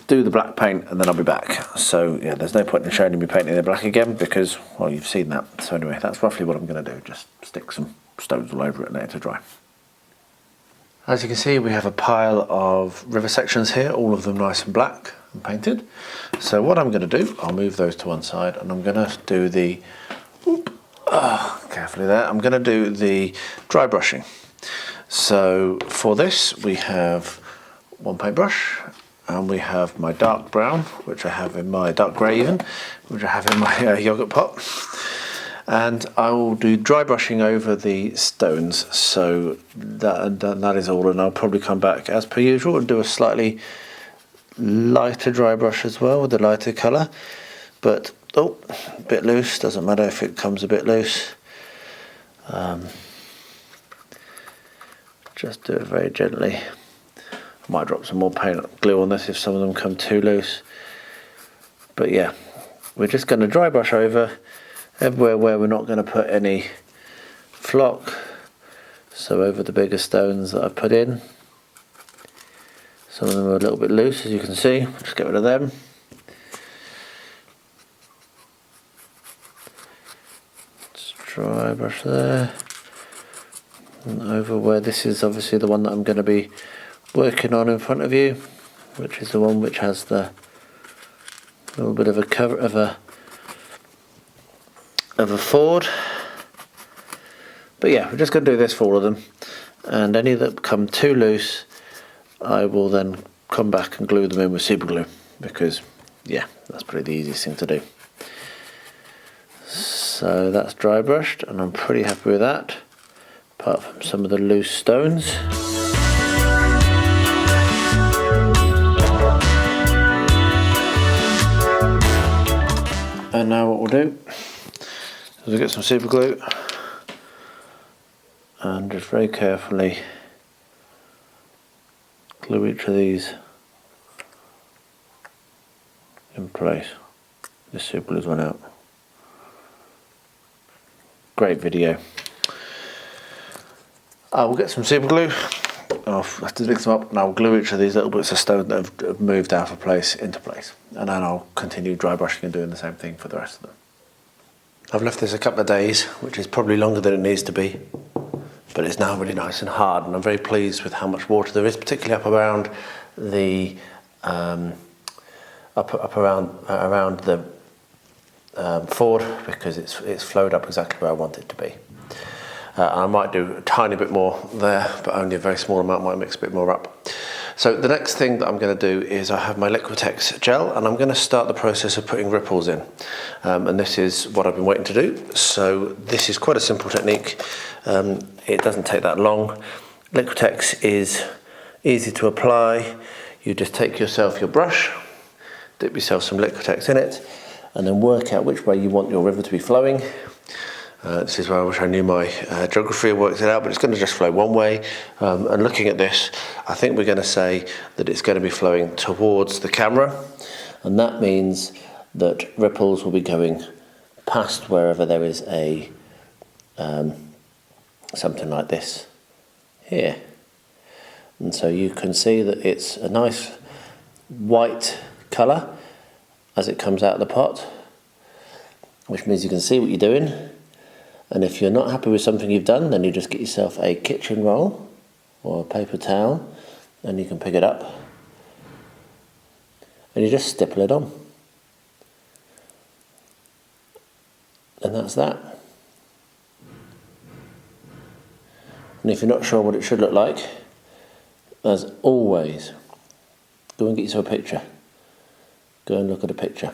do the black paint, and then I'll be back. So yeah, there's no point in showing me painting the black again because, well, you've seen that. So anyway, that's roughly what I'm going to do, just stick some stones all over it and let it dry. As you can see, we have a pile of river sections here, all of them nice and black and painted. So what I'm going to do, I'll move those to one side, and I'm going to do the, carefully there, I'm going to do the dry brushing. So for this we have one paintbrush, and we have my dark brown, which I have in my dark grey even, which I have in my yoghurt pot. And I will do dry brushing over the stones, so that is all, and I'll probably come back as per usual and do a slightly lighter dry brush as well with the lighter colour. But a bit loose, doesn't matter if it comes a bit loose. Just do it very gently. I might drop some more paint glue on this if some of them come too loose. But yeah, we're just going to dry brush over everywhere where we're not going to put any flock. So over the bigger stones that I've put in. Some of them are a little bit loose, as you can see. Just get rid of them. Just dry brush there. And over where this is obviously the one that I'm going to be working on in front of you, which is the one which has the little bit of a cover of a Ford. But yeah, we're just going to do this for all of them, and any that come too loose I will then come back and glue them in with super glue, because yeah, that's probably the easiest thing to do. So that's dry brushed, and I'm pretty happy with that, apart from some of the loose stones. And now what we'll do is we'll get some super glue and just very carefully glue each of these in place. This super glue's run out. Great video. I will get some super glue. I'll have to mix them up, and I'll glue each of these little bits of stone that have moved out of place into place, and then I'll continue dry brushing and doing the same thing for the rest of them. I've left this a couple of days, which is probably longer than it needs to be, but it's now really nice and hard, and I'm very pleased with how much water there is, particularly up around the around the Ford, because it's flowed up exactly where I want it to be. I might do a tiny bit more there, but only a very small amount, might mix a bit more up. So the next thing that I'm going to do is I have my Liquitex gel, and I'm going to start the process of putting ripples in. And this is what I've been waiting to do. So this is quite a simple technique. It doesn't take that long. Liquitex is easy to apply. You just take yourself your brush, dip yourself some Liquitex in it, and then work out which way you want your river to be flowing. This is where I wish I knew my geography and worked it out, but it's going to just flow one way. And looking at this, I think we're going to say that it's going to be flowing towards the camera, and that means that ripples will be going past wherever there is a something like this here. And so you can see that it's a nice white colour as it comes out of the pot, which means you can see what you're doing. And if you're not happy with something you've done, then you just get yourself a kitchen roll or a paper towel, and you can pick it up and you just stipple it on. And that's that. And if you're not sure what it should look like, as always, go and get yourself a picture. Go and look at a picture.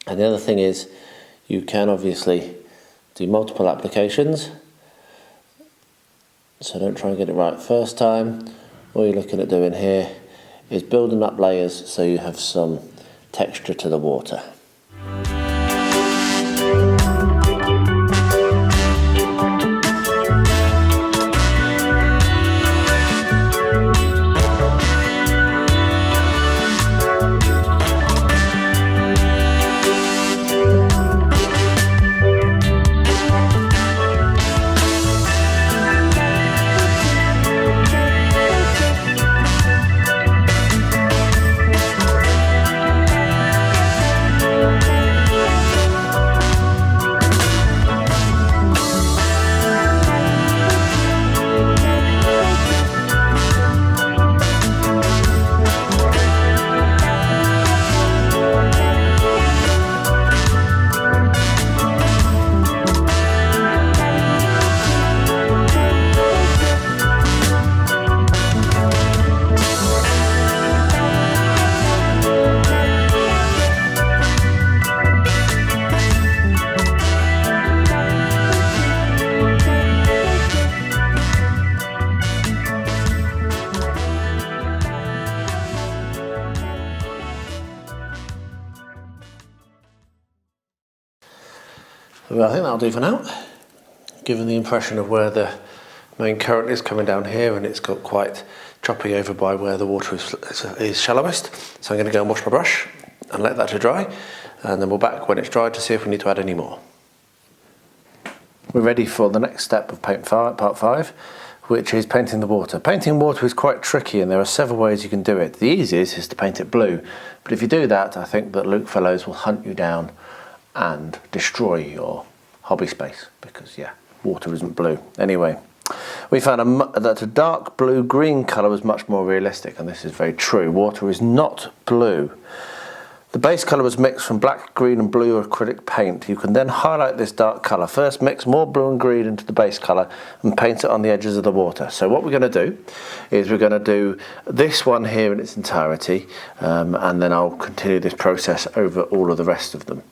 And the other thing is, you can obviously do multiple applications. So don't try and get it right first time. All you're looking at doing here is building up layers so you have some texture to the water. Well, I think that'll do for now. Given the impression of where the main current is coming down here, and it's got quite choppy over by where the water is shallowest. So I'm going to go and wash my brush and let that to dry, and then we'll back when it's dried to see if we need to add any more. We're ready for the next step of part 5, which is painting the water. Painting water is quite tricky, and there are several ways you can do it. The easiest is to paint it blue, but if you do that, I think that Luke Fellows will hunt you down and destroy your hobby space, because yeah, water isn't blue. Anyway, we found that a dark blue-green colour was much more realistic, and this is very true. Water is not blue. The base colour was mixed from black, green and blue acrylic paint. You can then highlight this dark colour. First mix more blue and green into the base colour and paint it on the edges of the water. So what we're going to do is we're going to do this one here in its entirety, and then I'll continue this process over all of the rest of them.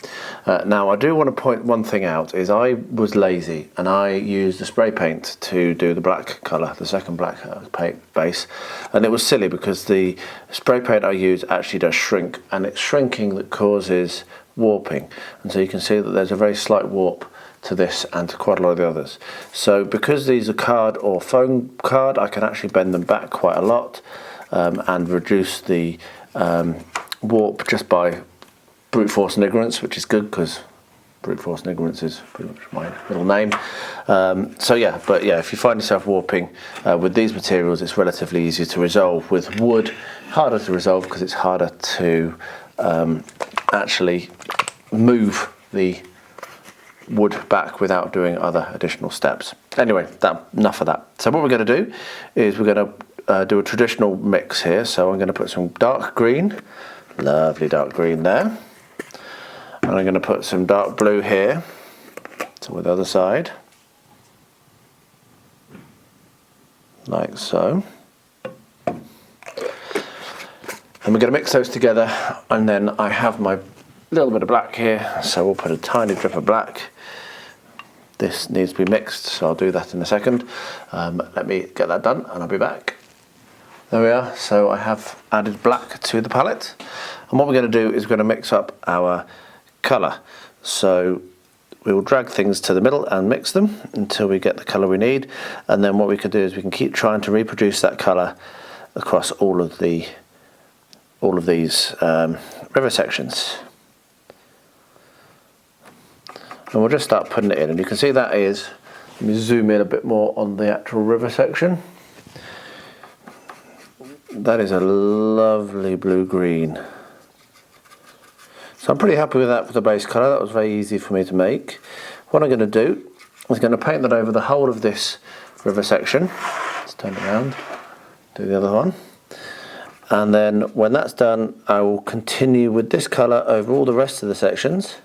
Now I do want to point one thing out, is I was lazy and I used the spray paint to do the black colour, the second black paint base, and it was silly because the spray paint I use actually does shrink, and it's shrinking that causes warping, and so you can see that there's a very slight warp to this and to quite a lot of the others. So because these are card or foam card, I can actually bend them back quite a lot and reduce the warp just by brute force and ignorance, which is good because brute force and ignorance is pretty much my middle name. So yeah, but yeah, if you find yourself warping with these materials, it's relatively easy to resolve. With wood, harder to resolve because it's harder to actually move the wood back without doing other additional steps. Anyway, enough of that. So what we're going to do is we're going to do a traditional mix here. So I'm going to put some dark green, lovely dark green there, and I'm going to put some dark blue here, so with the other side, like so. And we're going to mix those together, and then I have my little bit of black here, so we'll put a tiny drip of black. This needs to be mixed, so I'll do that in a second. Let me get that done and I'll be back. There we are, so I have added black to the palette, and what we're going to do is we're going to mix up our colour. So we will drag things to the middle and mix them until we get the colour we need, and then what we can do is we can keep trying to reproduce that colour across all of these river sections. And we'll just start putting it in, and you can see that is, let me zoom in a bit more on the actual river section. That is a lovely blue-green. So I'm pretty happy with that for the base colour. That was very easy for me to make. What I'm going to do is going to paint that over the whole of this river section. Let's turn it around, do the other one. And then when that's done, I will continue with this colour over all the rest of the sections.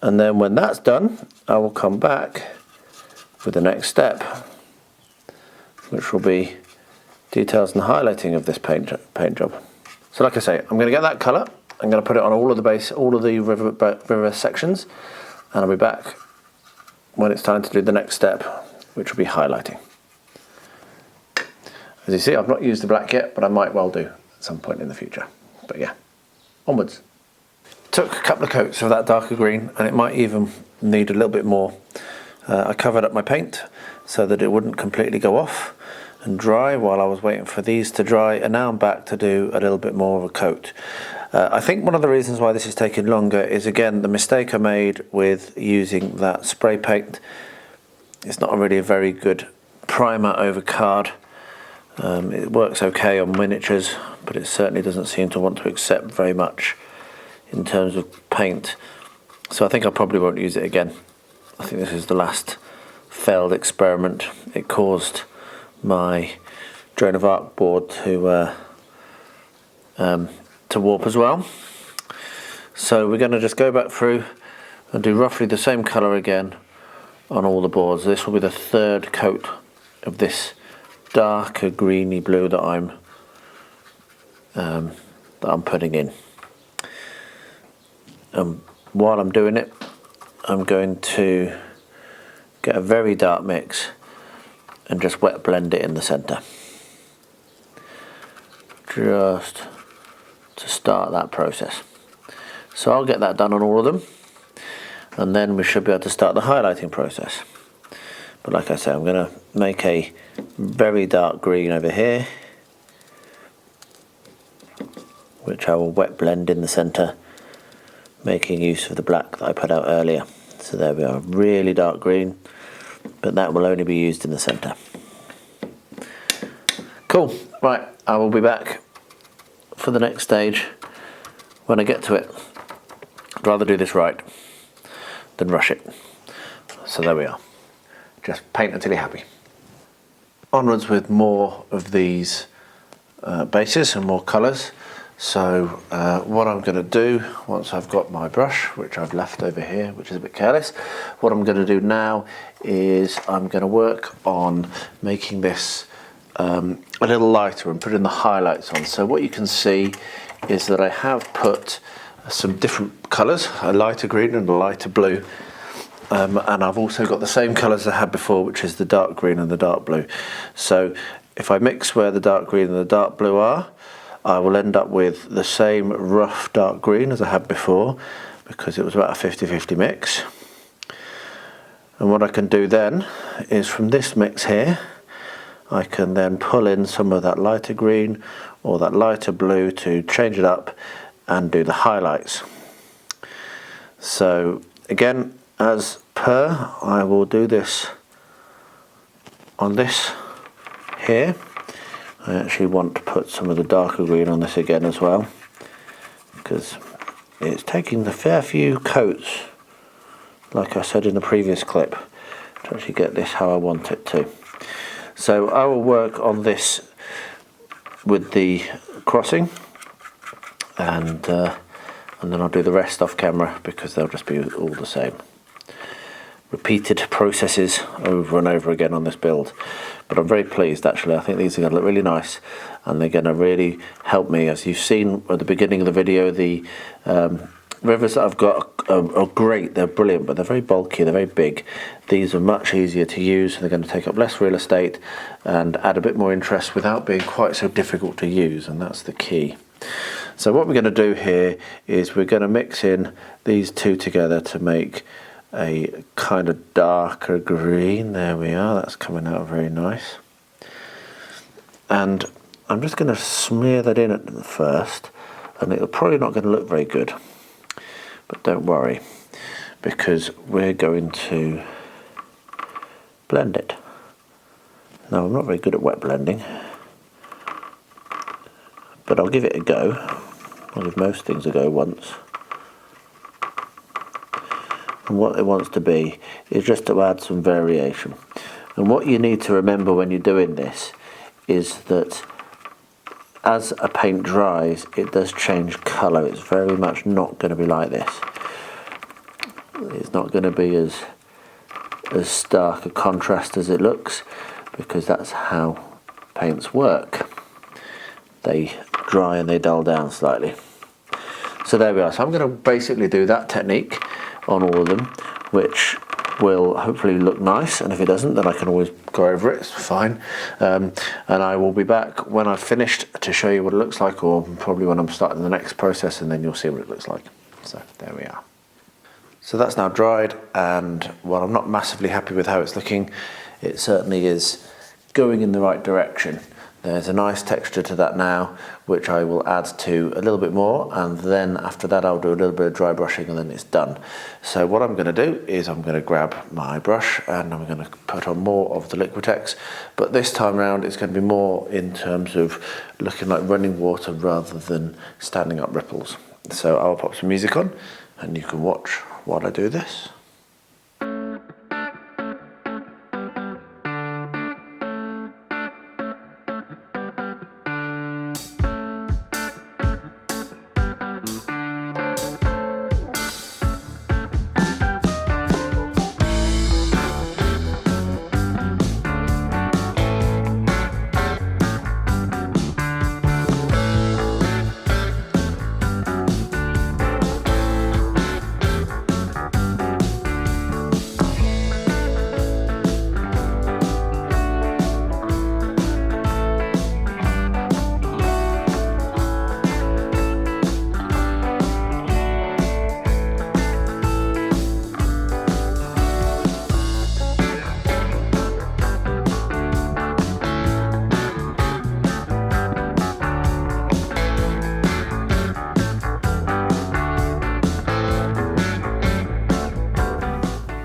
And then when that's done, I will come back with the next step, which will be details and highlighting of this paint job. So like I say, I'm going to get that colour, I'm going to put it on all of the river sections, and I'll be back when it's time to do the next step, which will be highlighting. As you see, I've not used the black yet, but I might well do at some point in the future. But yeah, onwards. Took a couple of coats of that darker green, and it might even need a little bit more. I covered up my paint so that it wouldn't completely go off and dry while I was waiting for these to dry, and now I'm back to do a little bit more of a coat. I think one of the reasons why this is taking longer is, again, the mistake I made with using that spray paint. It's not really a very good primer over card. It works okay on miniatures, but it certainly doesn't seem to want to accept very much in terms of paint. So I think I probably won't use it again. I think this is the last failed experiment. It caused my Joan of Arc board to warp as well. So we're going to just go back through and do roughly the same colour again on all the boards. This will be the third coat of this darker greeny blue that I'm putting in. While I'm doing it, I'm going to get a very dark mix and just wet blend it in the centre, just to start that process. So I'll get that done on all of them, and then we should be able to start the highlighting process. But like I said, I'm going to make a very dark green over here, which I will wet blend in the centre, making use of the black that I put out earlier. So there we are, really dark green, but that will only be used in the centre. Cool, right, I will be back for the next stage when I get to it. I'd rather do this right than rush it. So there we are, just paint until you're happy. Onwards with more of these bases and more colours. So what I'm going to do, once I've got my brush, which I've left over here, which is a bit careless, what I'm going to do now is I'm going to work on making this a little lighter and putting the highlights on. So what you can see is that I have put some different colours, a lighter green and a lighter blue, and I've also got the same colours I had before, which is the dark green and the dark blue. So if I mix where the dark green and the dark blue are, I will end up with the same rough dark green as I had before, because it was about a 50-50 mix. And what I can do then is, from this mix here, I can then pull in some of that lighter green or that lighter blue to change it up and do the highlights. So again, as per, I will do this on this here. I actually want to put some of the darker green on this again as well, because it's taking the fair few coats, like I said in the previous clip, to actually get this how I want it to. So I will work on this with the crossing, and then I'll do the rest off camera, because they'll just be all the same. Repeated processes over and over again on this build. But I'm very pleased, actually. I think these are going to look really nice, and they're going to really help me. As you've seen at the beginning of the video, the rivers that I've got are great, they're brilliant, but they're very bulky, they're very big. These are much easier to use, and they're going to take up less real estate and add a bit more interest without being quite so difficult to use, and that's the key. So what we're going to do here is we're going to mix in these two together to make a kind of darker green. There we are, that's coming out very nice. And I'm just going to smear that in at the first, and it's probably not going to look very good, but don't worry, because we're going to blend it. Now, I'm not very good at wet blending, but I'll give it a go. I'll give most things a go once. And what it wants to be is just to add some variation. And what you need to remember when you're doing this is that as a paint dries, it does change colour. It's very much not going to be like this. It's not going to be as stark a contrast as it looks, because that's how paints work. They dry and they dull down slightly. So there we are. So I'm going to basically do that technique on all of them, which will hopefully look nice, and if it doesn't, then I can always go over it. It's fine. And I will be back when I've finished to show you what it looks like, or probably when I'm starting the next process, and then you'll see what it looks like. So there we are. So that's now dried, and while I'm not massively happy with how it's looking, it certainly is going in the right direction. There's a nice texture to that now, which I will add to a little bit more, and then after that I'll do a little bit of dry brushing, and then it's done. So what I'm going to do is I'm going to grab my brush and I'm going to put on more of the Liquitex, but this time around it's going to be more in terms of looking like running water rather than standing up ripples. So I'll pop some music on and you can watch while I do this.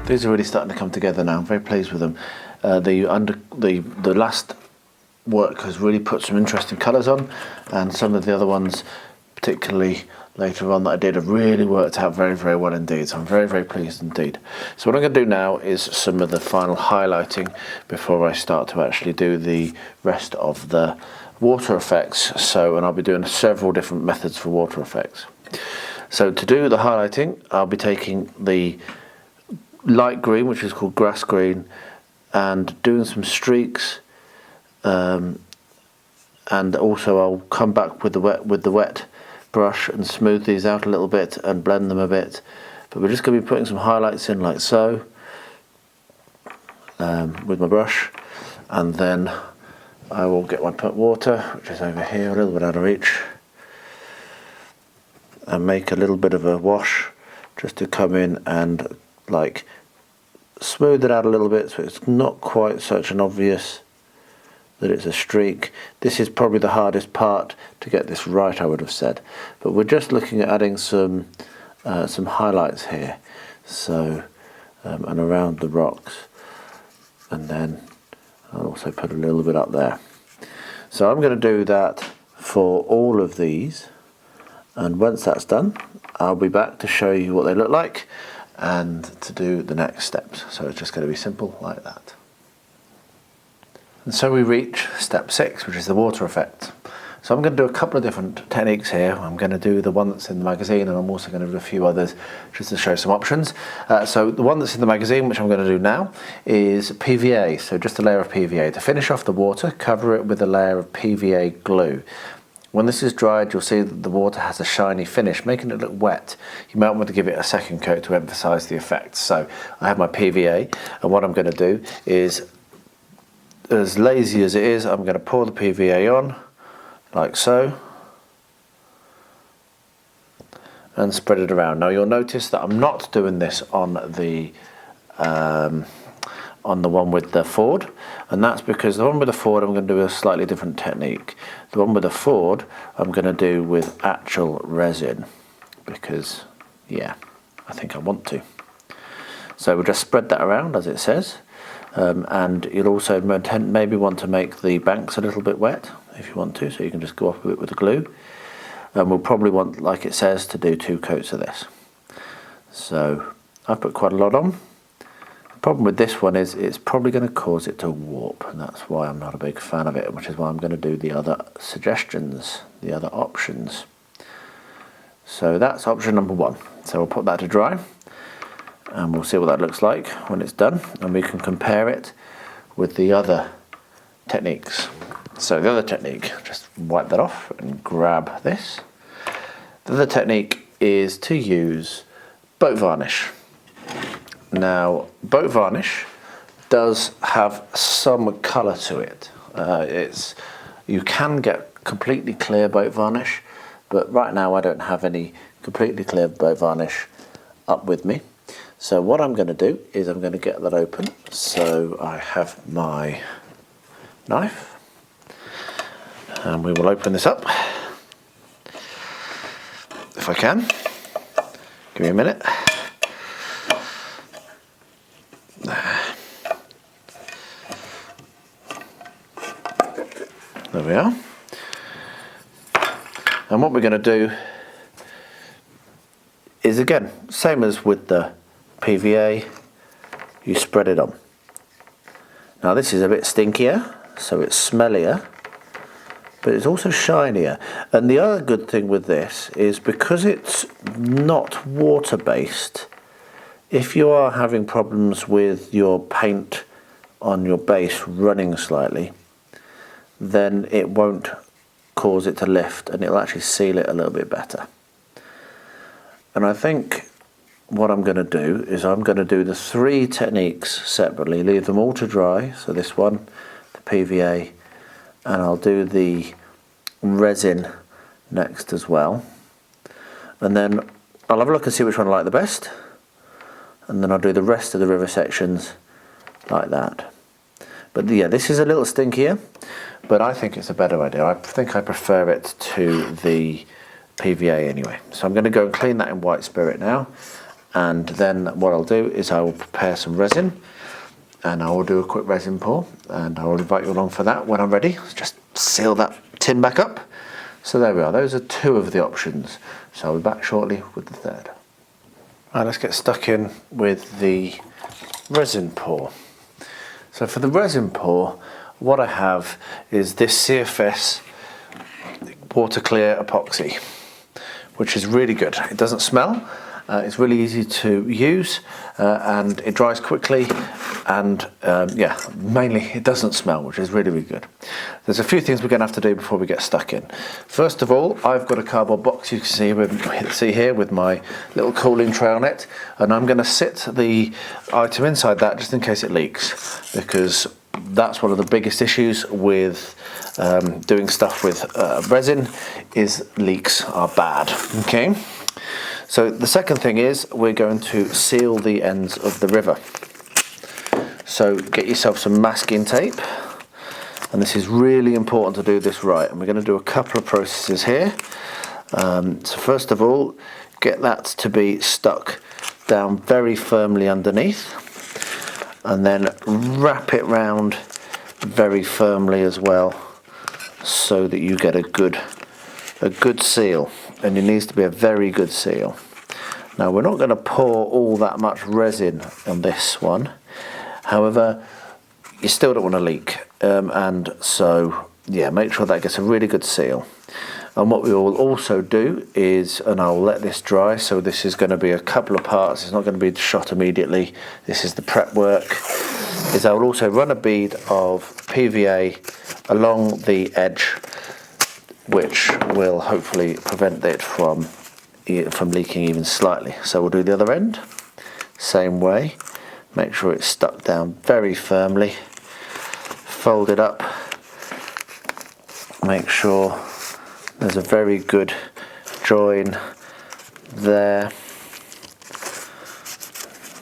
These are really starting to come together now. I'm very pleased with them. The last work has really put some interesting colours on, and some of the other ones, particularly later on that I did, have really worked out very, very well indeed. So I'm very, very pleased indeed. So what I'm going to do now is some of the final highlighting before I start to actually do the rest of the water effects. And I'll be doing several different methods for water effects. So to do the highlighting, I'll be taking the light green, which is called grass green, and doing some streaks, and also I'll come back with the wet brush and smooth these out a little bit and blend them a bit. But we're just going to be putting some highlights in like so, with my brush, and then I will get my water, which is over here, a little bit out of reach, and make a little bit of a wash just to come in and like smooth it out a little bit, so it's not quite such an obvious that it's a streak. This is probably the hardest part to get this right, I would have said, but we're just looking at adding some highlights here, so and around the rocks, and then I'll also put a little bit up there. So I'm going to do that for all of these, and once that's done I'll be back to show you what they look like and to do the next steps. So it's just going to be simple like that. And so we reach step 6, which is the water effect. So I'm going to do a couple of different techniques here. I'm going to do the one that's in the magazine, and I'm also going to do a few others just to show some options. So the one that's in the magazine, which I'm going to do now, is PVA. So just a layer of PVA. To finish off the water, cover it with a layer of PVA glue. When this is dried, you'll see that the water has a shiny finish, making it look wet. You might want to give it a second coat to emphasize the effect. So I have my PVA, and what I'm going to do is, as lazy as it is, I'm going to pour the PVA on, like so, and spread it around. Now you'll notice that I'm not doing this on the one with the Ford, and that's because the one with the Ford I'm going to do a slightly different technique. The one with the Ford I'm going to do with actual resin, because yeah, I think I want to. So we'll just spread that around as it says, and you'll also maybe want to make the banks a little bit wet if you want to, so you can just go off a bit with the glue, and we'll probably want, like it says, to do 2 coats of this. So I've put quite a lot on. Problem with this one is it's probably going to cause it to warp, and that's why I'm not a big fan of it, which is why I'm going to do the other suggestions, the other options. So that's option number 1. So we'll put that to dry and we'll see what that looks like when it's done, and we can compare it with the other techniques. So the other technique, just wipe that off and grab this. The other technique is to use boat varnish. Now, boat varnish does have some colour to it. You can get completely clear boat varnish, but right now I don't have any completely clear boat varnish up with me. So what I'm going to do is I'm going to get that open. So I have my knife, and we will open this up if I can. Give me a minute. There we are. And what we're going to do is, again, same as with the PVA, you spread it on. Now this is a bit stinkier, so it's smellier, but it's also shinier. And the other good thing with this is because it's not water-based, if you are having problems with your paint on your base running slightly, then it won't cause it to lift, and it'll actually seal it a little bit better. And I think what I'm going to do is I'm going to do the 3 techniques separately, leave them all to dry. So this one, the PVA, and I'll do the resin next as well. And then I'll have a look and see which one I like the best. And then I'll do the rest of the river sections like that. But yeah, this is a little stinkier, but I think it's a better idea. I think I prefer it to the PVA anyway. So I'm going to go and clean that in white spirit now, and then what I'll do is I will prepare some resin, and I will do a quick resin pour, and I will invite you along for that when I'm ready. Just seal that tin back up. So there we are. Those are 2 of the options. So I'll be back shortly with the 3rd. Right, let's get stuck in with the resin pour. So for the resin pour, what I have is this CFS water clear epoxy, which is really good. It doesn't smell, it's really easy to use, and it dries quickly, and yeah, mainly it doesn't smell, which is really, really good. There's a few things we're going to have to do before we get stuck in. First of all, I've got a cardboard box you can see here with my little cooling tray on it, and I'm going to sit the item inside that just in case it leaks, because that's one of the biggest issues with doing stuff with resin, is leaks are bad. Okay, so the second thing is we're going to seal the ends of the river. So get yourself some masking tape, and this is really important to do this right, and we're going to do a couple of processes here. So first of all, get that to be stuck down very firmly underneath, and then wrap it round very firmly as well, so that you get a good seal, and it needs to be a very good seal. Now we're not going to pour all that much resin on this one, however you still don't want to leak, and so yeah, make sure that gets a really good seal. And what we will also do is, and I'll let this dry, so this is going to be a couple of parts, it's not going to be shot immediately, this is the prep work, is I will also run a bead of PVA along the edge, which will hopefully prevent it from leaking even slightly. So we'll do the other end, same way, make sure it's stuck down very firmly, fold it up, make sure there's a very good join there.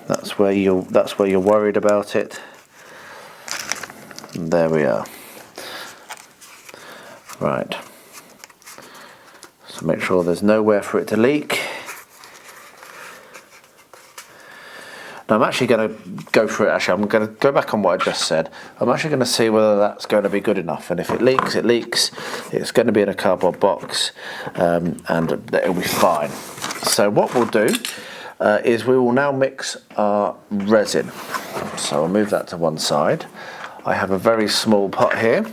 That's where you're worried about it. And there we are. Right. So make sure there's nowhere for it to leak. Now I'm actually going to go through it. Actually, I'm going to go back on what I just said. I'm actually going to see whether that's going to be good enough. And if it leaks, it leaks. It's going to be in a cardboard box, and it'll be fine. So what we'll do, is we will now mix our resin. So I'll move that to one side. I have a very small pot here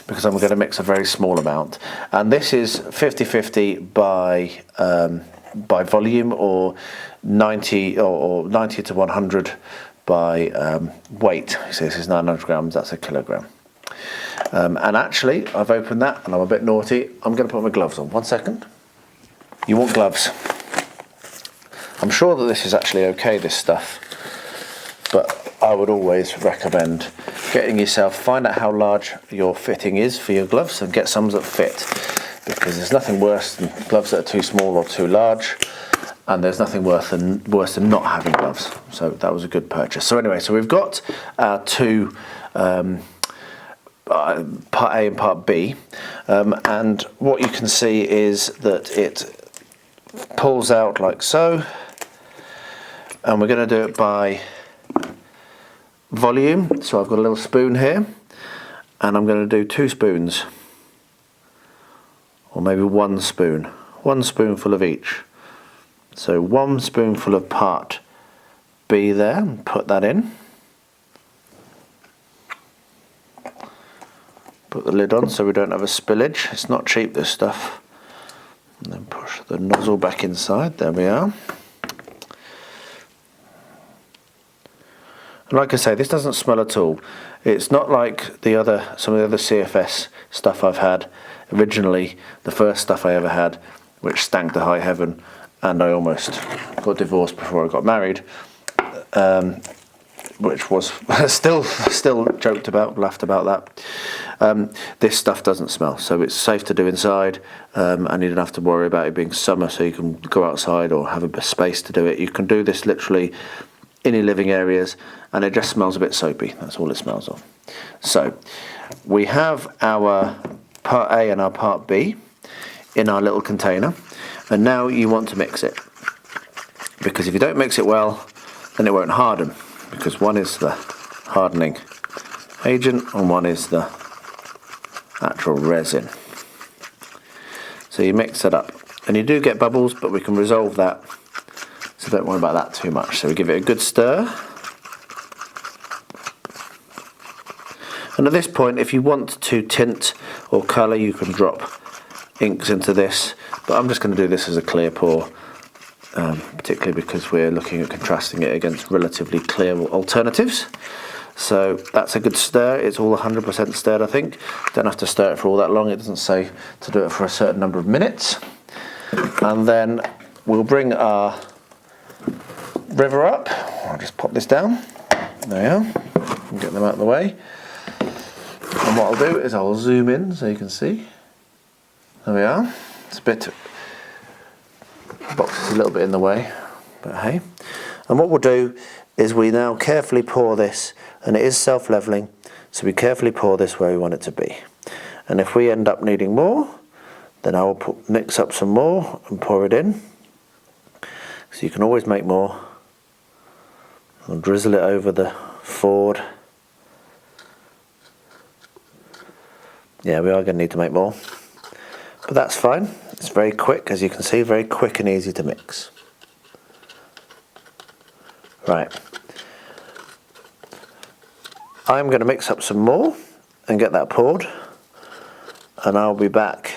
because I'm going to mix a very small amount, and this is 50-50 by volume, or 90 to 100 by weight. So this is 900 grams, that's a kilogram. And actually, I've opened that and I'm a bit naughty. I'm going to put my gloves on. 1 second. You want gloves. I'm sure that this is actually okay, this stuff, but I would always recommend getting yourself, find out how large your fitting is for your gloves and get some that fit, because there's nothing worse than gloves that are too small or too large, and there's nothing worse than not having gloves. So that was a good purchase. So anyway, so we've got our two part A and part B, and what you can see is that it pulls out like so, and we're going to do it by volume. So I've got a little spoon here, and I'm going to do 2 spoons, or maybe 1 spoonful of each. So 1 spoonful of part B there, and put that in. Put the lid on so we don't have a spillage. It's not cheap, this stuff. And then push the nozzle back inside. There we are. And like I say, this doesn't smell at all. It's not like some of the other CFS stuff I've had originally. The first stuff I ever had, which stank to high heaven, and I almost got divorced before I got married, which was still joked about, laughed about that. This stuff doesn't smell, so it's safe to do inside, and you don't have to worry about it being summer, so you can go outside or have a space to do it. You can do this literally in your living areas, and it just smells a bit soapy. That's all it smells of. So we have our part A and our part B in our little container, and now you want to mix it, because if you don't mix it well, then it won't harden, because one is the hardening agent and one is the actual resin. So you mix it up, and you do get bubbles, but we can resolve that, so don't worry about that too much. So we give it a good stir, and at this point, if you want to tint or colour, you can drop inks into this, but I'm just going to do this as a clear pour, particularly because we're looking at contrasting it against relatively clear alternatives. So that's a good stir. It's all 100% stirred, I think. Don't have to stir it for all that long. It doesn't say to do it for a certain number of minutes. And then we'll bring our river up. I'll just pop this down. There we are. Get them out of the way. And what I'll do is I'll zoom in so you can see. There we are. It's a bit, the box is a little bit in the way, but hey. And what we'll do is we now carefully pour this, and it is self-leveling, so we carefully pour this where we want it to be. And if we end up needing more, then I will mix up some more and pour it in. So you can always make more. I'll drizzle it over the Ford. Yeah, we are going to need to make more, but that's fine. It's very quick, as you can see, very quick and easy to mix. Right. I'm going to mix up some more and get that poured, and I'll be back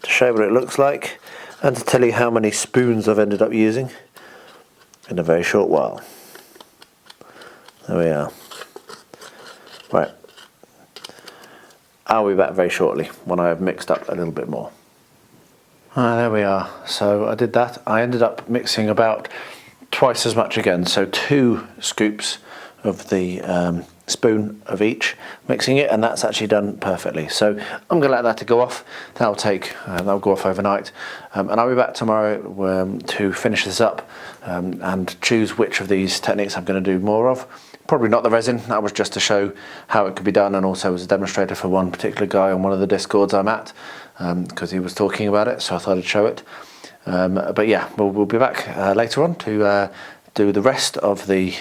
to show what it looks like and to tell you how many spoons I've ended up using in a very short while. There we are. Right. I'll be back very shortly when I have mixed up a little bit more. There we are. So I did that. I ended up mixing about twice as much again. So 2 scoops of the spoon of each, mixing it, and that's actually done perfectly. So I'm going to let that go off. That'll go off overnight, and I'll be back tomorrow to finish this up and choose which of these techniques I'm going to do more of. Probably not the resin. That was just to show how it could be done, and also as a demonstrator for one particular guy on one of the Discords I'm at, because he was talking about it, so I thought I'd show it. But yeah, we'll be back later on to do the rest of the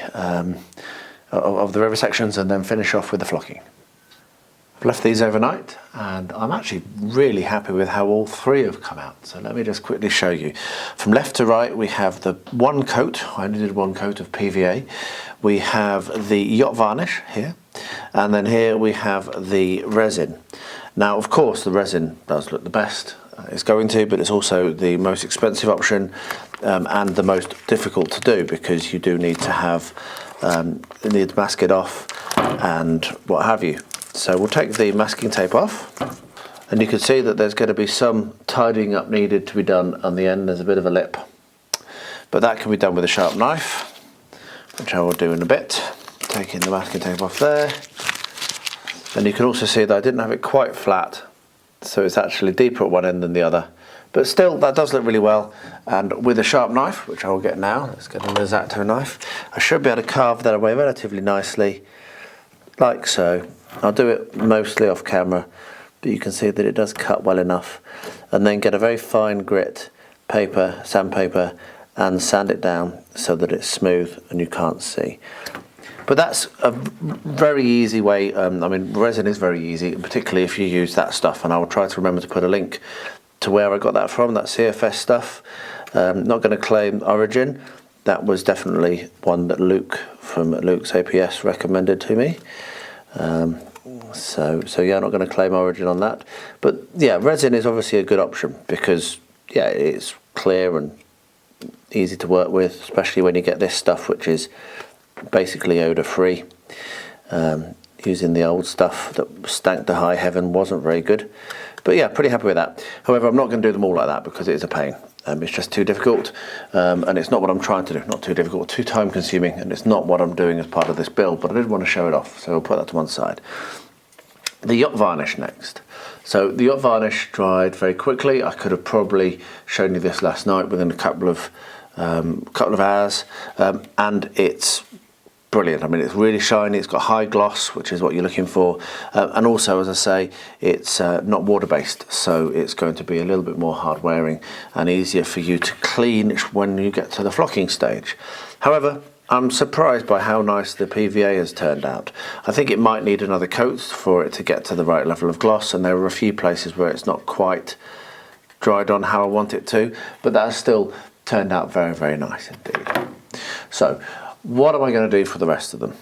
river sections and then finish off with the flocking. left these overnight and I'm actually really happy with how all three have come out. So let me just quickly show you. From left to right we have the one coat, I only did one coat of PVA. We have the yacht varnish here, and then here we have the resin. Now of course the resin does look the best, it's going to, but it's also the most expensive option and the most difficult to do, because you do need to have, you need to mask it off and what have you. So we'll take the masking tape off, and you can see that there's going to be some tidying up needed to be done on the end. There's a bit of a lip, but that can be done with a sharp knife, which I will do in a bit. Taking the masking tape off there, and you can also see that I didn't have it quite flat, so it's actually deeper at one end than the other, but still that does look really well. And with a sharp knife, which I will get now, let's get an X-Acto knife, I should be able to carve that away relatively nicely, like so. I'll do it mostly off camera, but you can see that it does cut well enough, and then get a very fine grit paper, sandpaper, and sand it down so that it's smooth and you can't see. But that's a very easy way. I mean, resin is very easy, particularly if you use that stuff, and I will try to remember to put a link to where I got that from, that CFS stuff. Not going to claim origin. That was definitely one that Luke from Luke's APS recommended to me. So yeah, I'm not going to claim origin on that. But yeah, resin is obviously a good option because yeah, it's clear and easy to work with, especially when you get this stuff which is basically odor free. Using the old stuff that stank to high heaven wasn't very good, but yeah, pretty happy with that. However, I'm not going to do them all like that because it is a pain. It's just too difficult, and it's not what I'm trying to do. Not too difficult, too time consuming, and it's not what I'm doing as part of this build, but I did want to show it off, so I'll put that to one side. The yacht varnish next. So the yacht varnish dried very quickly. I could have probably shown you this last night within a couple of hours, and it's brilliant. I mean, it's really shiny, it's got high gloss, which is what you're looking for, and also, as I say, it's not water based, so it's going to be a little bit more hard wearing and easier for you to clean when you get to the flocking stage. However, I'm surprised by how nice the PVA has turned out. I think it might need another coat for it to get to the right level of gloss, and there are a few places where it's not quite dried on how I want it to, but that has still turned out very, very nice indeed. So what am I going to do for the rest of them?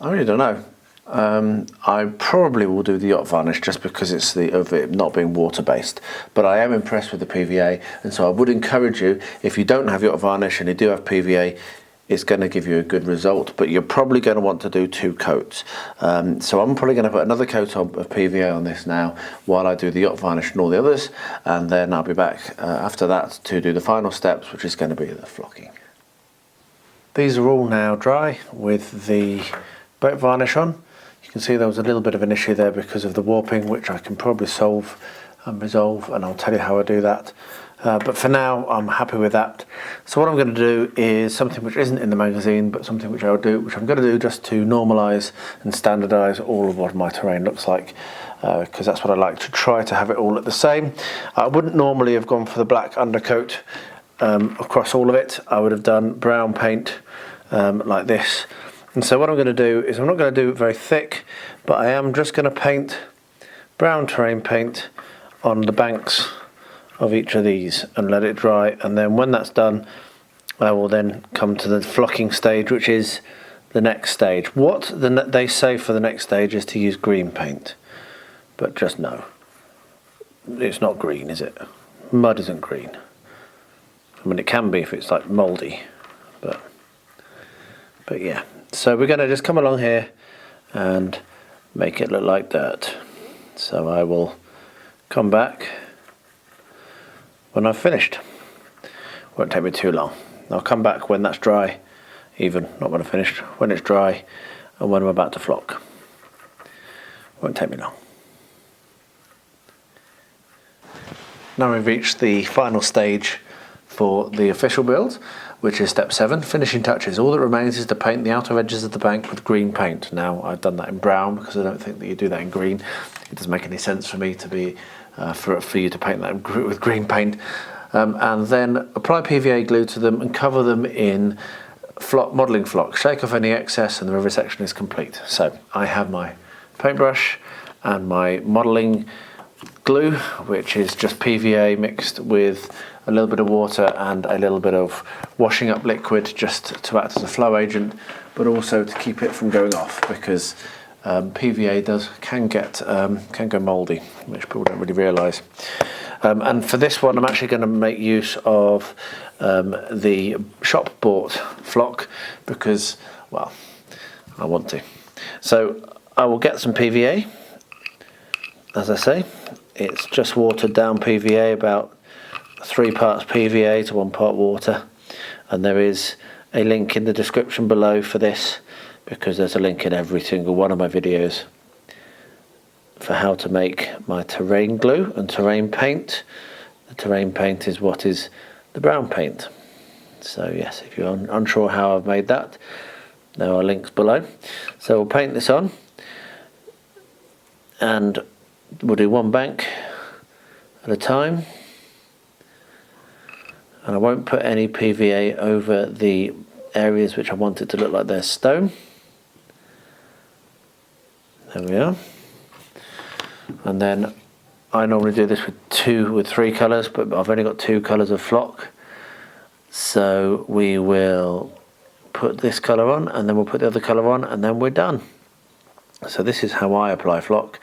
I really don't know. I probably will do the yacht varnish just because it's of it not being water based, but I am impressed with the PVA, and so I would encourage you, if you don't have yacht varnish and you do have PVA, it's going to give you a good result, but you're probably going to want to do two coats. So I'm probably going to put another coat of PVA on this now while I do the yacht varnish and all the others, and then I'll be back after that to do the final steps, which is going to be the flocking. These are all now dry with the boat varnish on. You can see there was a little bit of an issue there because of the warping, which I can probably solve and resolve, and I'll tell you how I do that. But for now, I'm happy with that. So what I'm going to do is something which isn't in the magazine, but something which I'm going to do just to normalise and standardise all of what my terrain looks like, because that's what I like, to try to have it all at the same. I wouldn't normally have gone for the black undercoat across all of it. I would have done brown paint like this. And so what I'm going to do is, I'm not going to do it very thick, but I am just going to paint brown terrain paint on the banks of each of these and let it dry, and then when that's done I will then come to the flocking stage, which is the next stage. What they say for the next stage is to use green paint, but just no, it's not green, is it? Mud isn't green. I mean, it can be if it's like mouldy, but yeah. So we're going to just come along here and make it look like dirt. So I will come back when I've finished. Won't take me too long. I'll come back when that's dry, even not when I've finished, when it's dry and when I'm about to flock. Won't take me long. Now we've reached the final stage for the official build, which is step 7, finishing touches. All that remains is to paint the outer edges of the bank with green paint. Now I've done that in brown because I don't think that you do that in green. It doesn't make any sense for me to be for you to paint that with green paint, and then apply PVA glue to them and cover them in modelling flock. Shake off any excess and the vivisection is complete. So I have my paintbrush and my modelling glue, which is just PVA mixed with a little bit of water and a little bit of washing up liquid, just to act as a flow agent, but also to keep it from going off, because PVA can go mouldy, which people don't really realise. And for this one, I'm actually going to make use of the shop bought flock, because, well, I want to. So I will get some PVA. As I say, it's just watered down PVA, about 3 parts PVA to 1 part water, and there is a link in the description below for this, because there's a link in every single one of my videos for how to make my terrain glue and terrain paint. The terrain paint is what is the brown paint. So yes, if you're unsure how I've made that, there are links below. So we'll paint this on, and we'll do 1 bank at a time, and I won't put any PVA over the areas which I want it to look like they're stone. There we are. And then I normally do this with 3 colours, but I've only got 2 colours of flock, so we will put this colour on, and then we'll put the other colour on, and then we're done. So this is how I apply flock.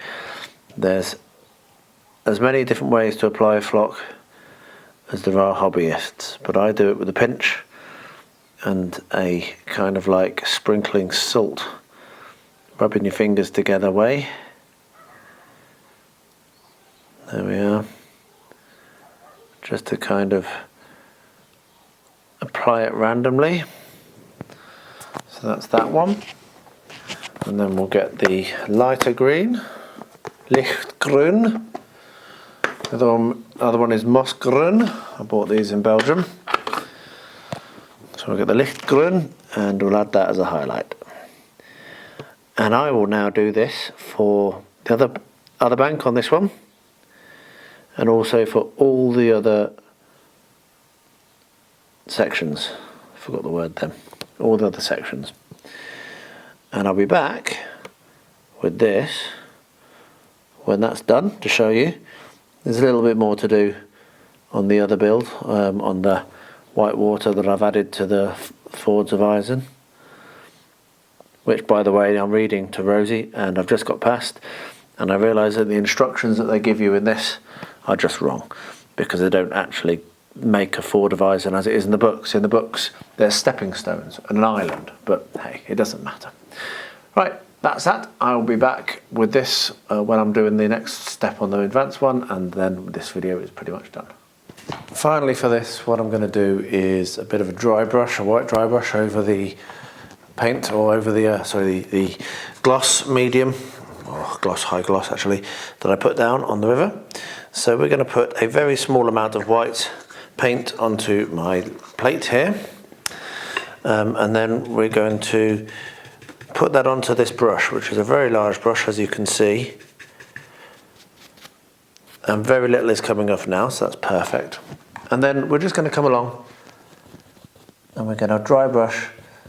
There's as many different ways to apply flock as there are hobbyists, but I do it with a pinch and a kind of like sprinkling salt, rubbing your fingers together way. There we are. Just to kind of apply it randomly. So that's that one. And then we'll get the lighter green, lichtgroen. The other one is mossgroen. I bought these in Belgium. So we'll get the lichtgroen and we'll add that as a highlight. And I will now do this for the other bank on this one, and also for all the other sections. I forgot the word then. All the other sections. And I'll be back with this when that's done to show you. There's a little bit more to do on the other build, on the white water that I've added to the Fords of Isen, which, by the way, I'm reading to Rosie, and I've just got past, and I realise that the instructions that they give you in this are just wrong, because they don't actually make a Ford of Isen as it is in the books. In the books, there's stepping stones and an island, but hey, it doesn't matter. Right, that's that. I'll be back with this when I'm doing the next step on the advanced one, and then this video is pretty much done. Finally, for this, what I'm going to do is a bit of a dry brush, a white dry brush over the paint, or over the the gloss medium, or gloss, high gloss actually, that I put down on the river. So we're going to put a very small amount of white paint onto my plate here, and then we're going to put that onto this brush, which is a very large brush, as you can see, and very little is coming off now, so that's perfect. And then we're just going to come along and we're going to dry brush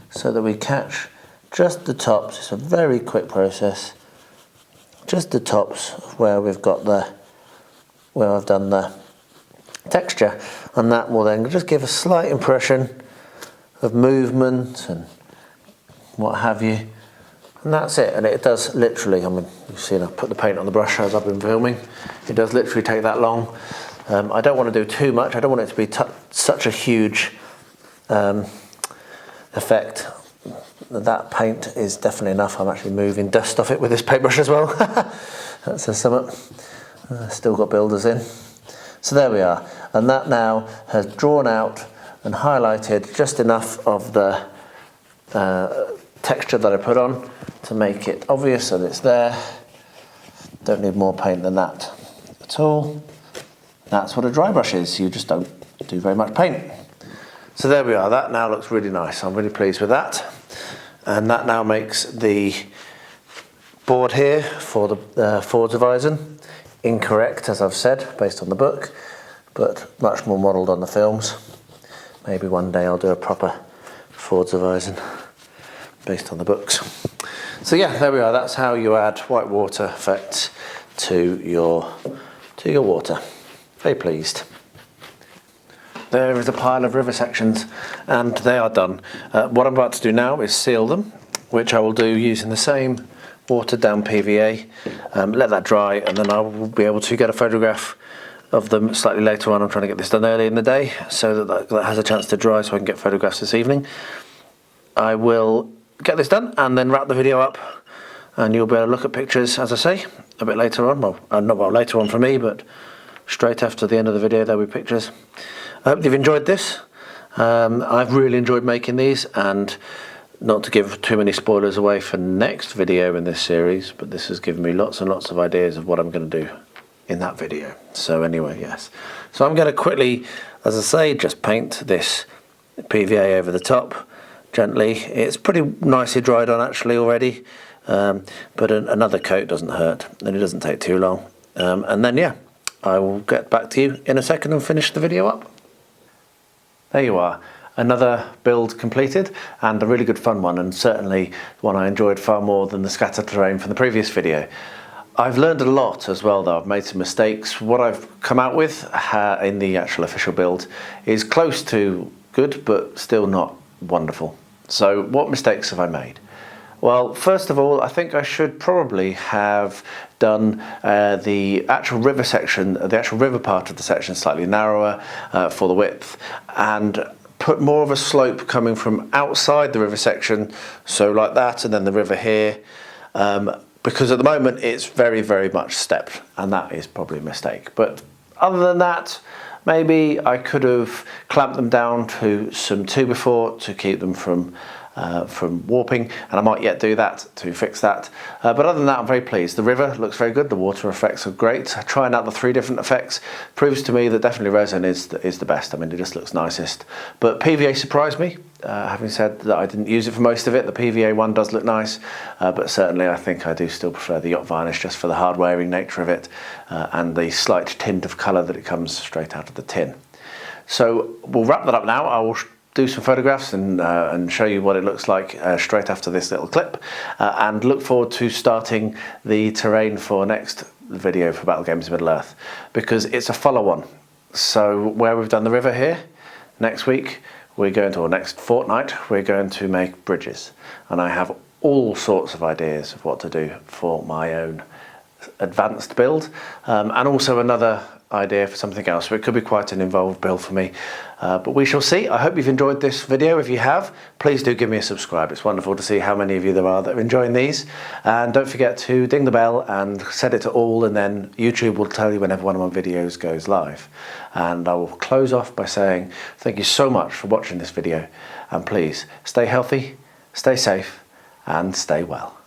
so that we catch just the tops. It's a very quick process, just the tops of where we've got where I've done the texture, and that will then just give a slight impression of movement and what have you, and that's it. And it does literally, I mean, you've seen I've put the paint on the brush as I've been filming, it does literally take that long. I don't want to do too much, I don't want it to be such a huge effect. That paint is definitely enough. I'm actually moving dust off it with this paintbrush as well. That says something. Still got builders in. So there we are, and that now has drawn out and highlighted just enough of the texture that I put on to make it obvious that it's there. Don't need more paint than that at all. That's what a dry brush is. You just don't do very much paint. So there we are. That now looks really nice. I'm really pleased with that. And that now makes the board here for the Fords of Isen incorrect, as I've said, based on the book, but much more modelled on the films. Maybe one day I'll do a proper Fords of Isen based on the books. So yeah, there we are. That's how you add white water effects to your water. Very pleased. There is a pile of river sections and they are done. What I'm about to do now is seal them, which I will do using the same watered down PVA. Let that dry and then I will be able to get a photograph of them slightly later on. I'm trying to get this done early in the day so that has a chance to dry so I can get photographs this evening. I will get this done and then wrap the video up and you'll be able to look at pictures, as I say, a bit later on. Well, later on for me, but straight after the end of the video there'll be pictures. I hope you've enjoyed this. I've really enjoyed making these, and not to give too many spoilers away for next video in this series, but this has given me lots and lots of ideas of what I'm going to do in that video. So anyway, yes. So I'm going to quickly, as I say, just paint this PVA over the top gently. It's pretty nicely dried on actually already, but another coat doesn't hurt and it doesn't take too long. And then yeah, I will get back to you in a second and finish the video up. There you are, another build completed, and a really good fun one, and certainly one I enjoyed far more than the scattered terrain from the previous video. I've learned a lot as well though. I've made some mistakes. What I've come out with in the actual official build is close to good but still not wonderful. So what mistakes have I made? Well, first of all, I think I should probably have done the actual river section, the actual river part of the section slightly narrower for the width, and put more of a slope coming from outside the river section, so like that, and then the river here, because at the moment it's very, very much stepped, and that is probably a mistake. But other than that, maybe I could have clamped them down to some 2x4 to keep them from warping, and I might yet do that to fix that. But other than that, I'm very pleased. The river looks very good, the water effects are great. Trying out the 3 different effects proves to me that definitely resin is the best. I mean, it just looks nicest. But PVA surprised me, having said that I didn't use it for most of it. The PVA one does look nice, but certainly I think I do still prefer the yacht varnish just for the hard wearing nature of it and the slight tint of colour that it comes straight out of the tin. So we'll wrap that up now. I will do some photographs and show you what it looks like straight after this little clip, and look forward to starting the terrain for next video for Battle Games Middle Earth, because it's a follow-on. So where we've done the river here, next week we're going to, or next fortnight, we're going to make bridges, and I have all sorts of ideas of what to do for my own advanced build, and also another idea for something else. So it could be quite an involved build for me, but we shall see. I hope you've enjoyed this video. If you have, please do give me a subscribe. It's wonderful to see how many of you there are that are enjoying these, and don't forget to ding the bell and set it to all, and then YouTube will tell you whenever one of my videos goes live. And I will close off by saying thank you so much for watching this video, and please stay healthy, stay safe, and stay well.